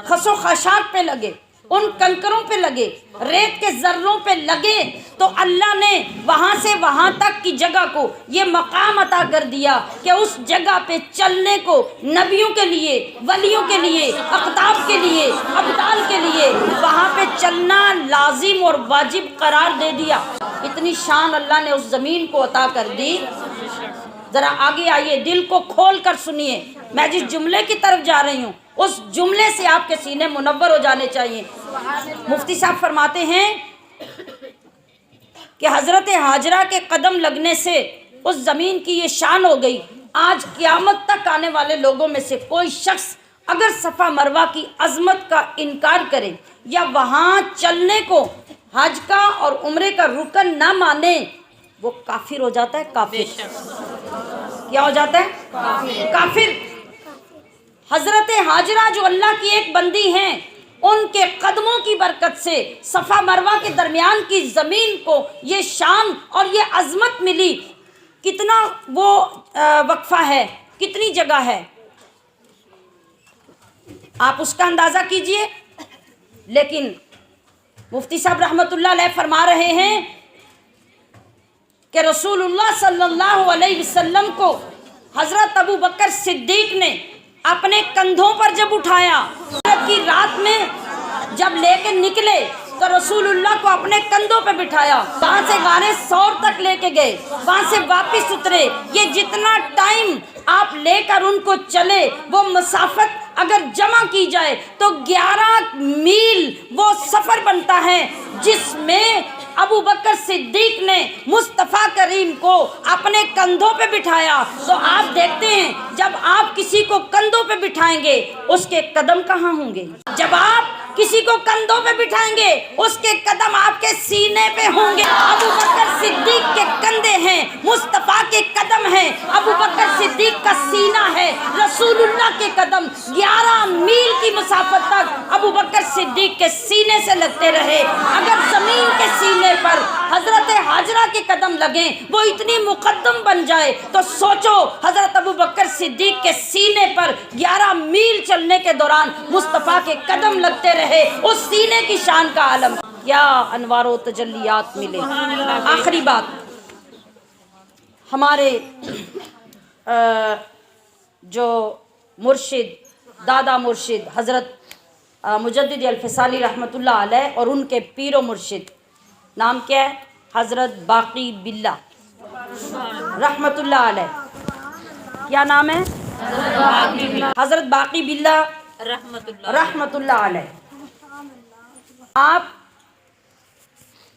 خس و خاشاک پہ لگے، ان کنکروں پہ لگے، ریت کے ذروں پہ لگے، تو اللہ نے وہاں سے وہاں تک کی جگہ کو یہ مقام عطا کر دیا کہ اس جگہ پہ چلنے کو نبیوں کے لیے، ولیوں کے لیے، اقطاب کے لیے، ابدال کے لیے وہاں پہ چلنا لازم اور واجب قرار دے دیا۔ اتنی شان اللہ نے اس زمین کو عطا کر دی۔ ذرا آگے آئیے، دل کو کھول کر سنیے، میں جس جملے کی طرف جا رہی ہوں اس جملے سے آپ کے سینے منور ہو جانے چاہیے۔ مفتی صاحب فرماتے ہیں کہ حضرت ہاجرہ کے قدم لگنے سے اس زمین کی یہ شان ہو گئی، آج قیامت تک آنے والے لوگوں میں سے کوئی شخص اگر صفا مروہ کی عظمت کا انکار کرے یا وہاں چلنے کو حج کا اور عمرے کا رکن نہ مانے، وہ کافر ہو جاتا ہے۔ کافر کیا ہو جاتا ہے؟ کافر۔ حضرت ہاجرہ جو اللہ کی ایک بندی ہیں، ان کے قدموں کی برکت سے صفا مروہ کے درمیان کی زمین کو یہ شان اور یہ عظمت ملی۔ کتنا وہ وقفہ ہے، کتنی جگہ ہے، آپ اس کا اندازہ کیجئے۔ لیکن مفتی صاحب رحمۃ اللہ علیہ فرما رہے ہیں کہ رسول اللہ صلی اللہ علیہ وسلم کو حضرت ابو بکر صدیق نے اپنے کندھوں پر جب اٹھایا، کی رات میں جب لے کے نکلے تو رسول اللہ کو اپنے کندھوں پہ بٹھایا، وہاں سے غار ثور تک لے کے گئے، وہاں سے واپس اترے۔ یہ جتنا ٹائم آپ لے کر ان کو چلے، وہ مسافت اگر جمع کی جائے تو 11 میل وہ سفر بنتا ہے، جس میں ابو بکر صدیق نے مصطفیٰ کریم کو اپنے کندھوں پہ بٹھایا۔ تو آپ دیکھتے ہیں جب آپ کسی کو کندھوں پہ بٹھائیں گے اس کے قدم کہاں ہوں گے؟ جب آپ کسی کو کندھوں پہ بٹھائیں گے اس کے قدم آپ کے سینے پہ ہوں گے۔ ابو بکر صدیق کے کندھے ہیں، مصطفیٰ کے قدم ہیں، ابو بکر صدیق کا سینہ ہے، رسول اللہ کے قدم 11 میل کی مسافت تک ابو بکر صدیق کے سینے سے لگتے رہے۔ اگر زمین کے سینے پر حضرت ہاجرہ کے قدم لگیں، وہ اتنی مقدم بن جائے، تو سوچو حضرت ابو بکر صدیق کے سینے پر 11 میل چلنے کے دوران مصطفیٰ کے قدم لگتے رہے، اس سینے کی شان کا عالم کیا انوار و تجلیات ملے۔ آخری بات، ہمارے جو مرشد، دادا مرشد حضرت مجدد الفسانی رحمۃ اللہ علیہ اور ان کے پیر و مرشد، نام کیا ہے؟ حضرت باقی باللہ رحمۃ اللہ علیہ۔ کیا نام ہے؟ حضرت باقی باللہ رحمۃ اللہ علیہ۔ آپ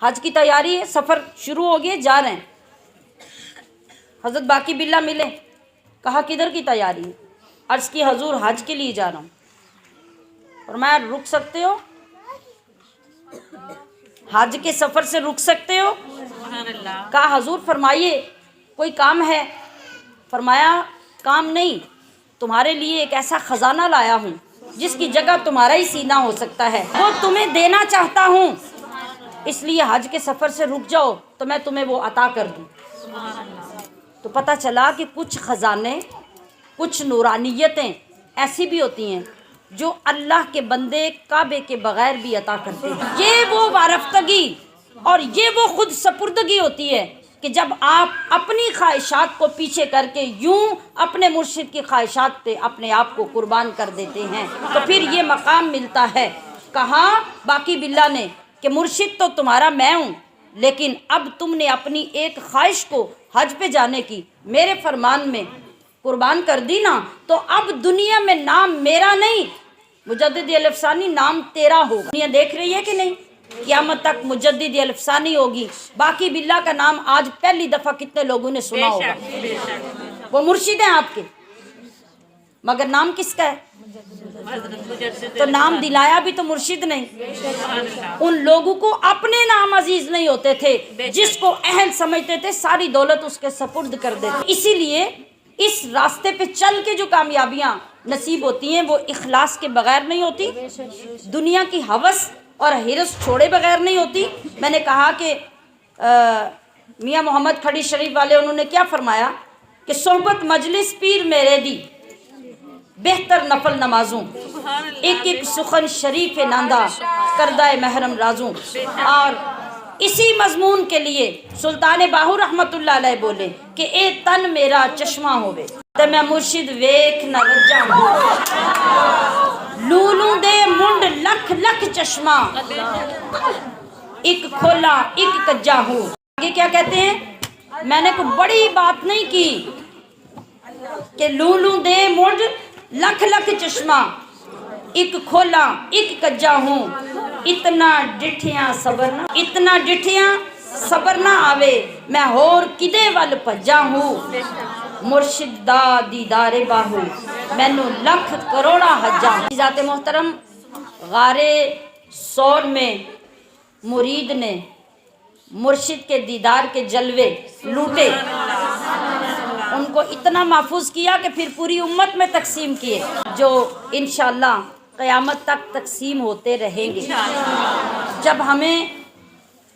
حج کی تیاری ہے, سفر شروع ہو گئے, جا رہے ہیں. حضرت باقی باللہ ملے, کہا کدھر کی تیاری ہے؟ عرض کی حضور حج کے لیے جا رہا ہوں. فرمایا رک سکتے ہو؟ حج کے سفر سے رک سکتے ہو؟ سبحان اللہ. کہا حضور فرمائیے کوئی کام ہے؟ فرمایا کام نہیں, تمہارے لیے ایک ایسا خزانہ لایا ہوں جس کی جگہ تمہارا ہی سینہ ہو سکتا ہے, وہ تمہیں دینا چاہتا ہوں, اس لیے حج کے سفر سے رک جاؤ تو میں تمہیں وہ عطا کر دوں. سبحان اللہ. تو پتہ چلا کہ کچھ خزانے, کچھ نورانیتیں ایسی بھی ہوتی ہیں جو اللہ کے بندے کعبے کے بغیر بھی عطا کرتے ہیں. یہ وہ وارفتگی اور یہ وہ خود سپردگی ہوتی ہے کہ جب آپ اپنی خواہشات کو پیچھے کر کے یوں اپنے مرشد کی خواہشات پہ اپنے آپ کو قربان کر دیتے ہیں تو پھر یہ مقام ملتا ہے. کہا باقی باللہ نے کہ مرشد تو تمہارا میں ہوں, لیکن اب تم نے اپنی ایک خواہش کو حج پہ جانے کی میرے فرمان میں قربان کر دی نا, تو اب دنیا میں نام میرا نہیں, مجدد الف ثانی نام تیرا ہوگا. دنیا دیکھ رہی ہے کہ نہیں؟ قیامت تک مجدد الف ثانی ہوگی. باقی باللہ کا نام آج پہلی دفعہ کتنے لوگوں نے سنا ہوگا؟ بے شک. وہ مرشد ہیں آپ کے, مگر نام کس کا ہے؟ حضرت مجدد تو نام دلایا بھی تو مرشد نہیں. سبحان اللہ. ان لوگوں کو اپنے نام عزیز نہیں ہوتے تھے, جس کو اہل سمجھتے تھے ساری دولت اس کے سپرد کر دیتے. اسی لیے اس راستے پہ چل کے جو کامیابیاں نصیب ہوتی ہیں وہ اخلاص کے بغیر نہیں ہوتی, دنیا کی ہوس اور حرص چھوڑے بغیر نہیں ہوتی. میں نے کہا کہ میاں محمد کھڑی شریف والے انہوں نے کیا فرمایا کہ صحبت مجلس پیر میرے دی بہتر نفل نمازوں, سبحان اللہ. ایک ایک سخن شریف ناندہ کردہ محرم رازوں. اور اسی مضمون کے لیے سلطان باہو رحمت اللہ علیہ بولے کہ اے تن میرا چشمہ ہوئے تے میں مرشد ویکھ نہ رجاں, لولوں دے منڈ لکھ لکھ چشمہ ایک کھولا ایک کجا ہوں. آگے کیا کہتے ہیں؟ میں نے کوئی بڑی بات نہیں کی کہ لولوں دے منڈ لکھ لکھ چشمہ ایک کھولا ایک کجا ہوں, اتنا ڈٹھیاں صبر نہ آوے میں ہور کدے ول پجا ہوں, مرشد دا دیدار باہو مینو لکھ کروڑا حجا. ذات محترم غارے سور میں مرید نے مرشد کے دیدار کے جلوے لوٹے, ان کو اتنا محفوظ کیا کہ پھر پوری امت میں تقسیم کیے, جو انشاءاللہ قیامت تک تقسیم ہوتے رہیں گے. جب ہمیں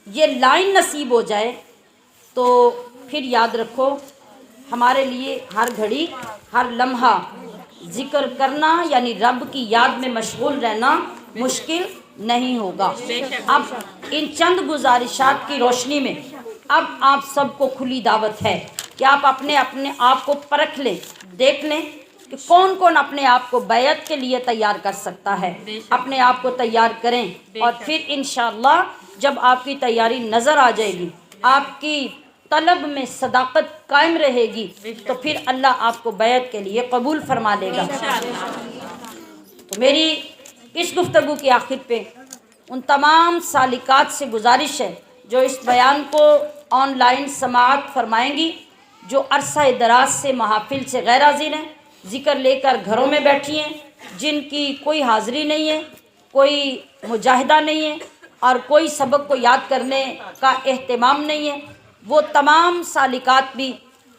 یہ لائن نصیب ہو جائے تو پھر یاد رکھو ہمارے لیے ہر گھڑی ہر لمحہ ذکر کرنا یعنی رب کی یاد میں مشغول رہنا مشکل نہیں ہوگا. اب ان چند گزارشات کی روشنی میں اب آپ سب کو کھلی دعوت ہے کہ آپ اپنے آپ کو پرکھ لیں, دیکھ لیں کہ کون کون اپنے آپ کو بیعت کے لیے تیار کر سکتا ہے. اپنے آپ کو تیار کریں اور پھر انشاءاللہ جب آپ کی تیاری نظر آ جائے گی, آپ کی طلب میں صداقت قائم رہے گی, تو پھر اللہ آپ کو بیعت کے لیے قبول فرما لے گا. تو میری اس گفتگو کی آخر پہ ان تمام سالکات سے گزارش ہے جو اس بیان کو آن لائن سماعت فرمائیں گی, جو عرصہ دراز سے محافل سے غیر حاضر ہیں, ذکر لے کر گھروں میں بیٹھی ہیں, جن کی کوئی حاضری نہیں ہے, کوئی مجاہدہ نہیں ہے اور کوئی سبق کو یاد کرنے کا اہتمام نہیں ہے, وہ تمام سالکات بھی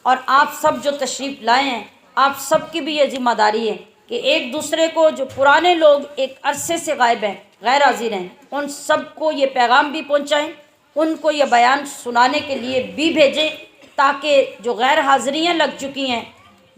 اور آپ سب جو تشریف لائے ہیں آپ سب کی بھی یہ ذمہ داری ہے کہ ایک دوسرے کو, جو پرانے لوگ ایک عرصے سے غائب ہیں غیر حاضر ہیں, ان سب کو یہ پیغام بھی پہنچائیں, ان کو یہ بیان سنانے کے لیے بھی بھیجیں, تاکہ جو غیر حاضریاں لگ چکی ہیں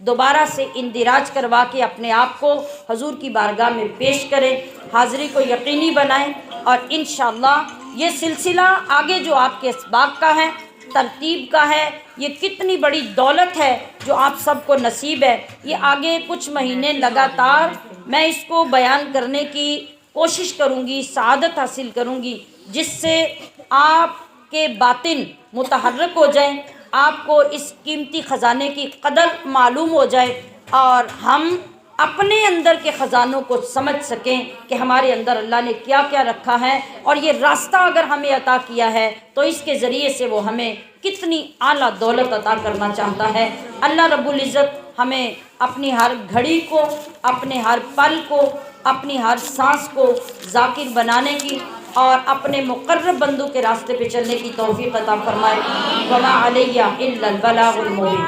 دوبارہ سے اندراج کروا کے اپنے آپ کو حضور کی بارگاہ میں پیش کریں, حاضری کو یقینی بنائیں. اور انشاءاللہ یہ سلسلہ آگے جو آپ کے اسباق کا ہے, ترتیب کا ہے, یہ کتنی بڑی دولت ہے جو آپ سب کو نصیب ہے. یہ آگے کچھ مہینے لگاتار میں اس کو بیان کرنے کی کوشش کروں گی, سعادت حاصل کروں گی, جس سے آپ کے باطن متحرک ہو جائیں, آپ کو اس قیمتی خزانے کی قدر معلوم ہو جائے, اور ہم اپنے اندر کے خزانوں کو سمجھ سکیں کہ ہمارے اندر اللہ نے کیا کیا رکھا ہے، اور یہ راستہ اگر ہمیں عطا کیا ہے تو اس کے ذریعے سے وہ ہمیں کتنی اعلیٰ دولت عطا کرنا چاہتا ہے۔ اللہ رب العزت ہمیں اپنی ہر گھڑی کو، اپنے ہر پل کو، اپنی ہر سانس کو ذاکر بنانے کی اور اپنے مقرب بندوں کے راستے پہ چلنے کی توفیق عطا فرمائے۔ وما علیہ الا البلاغ المبین۔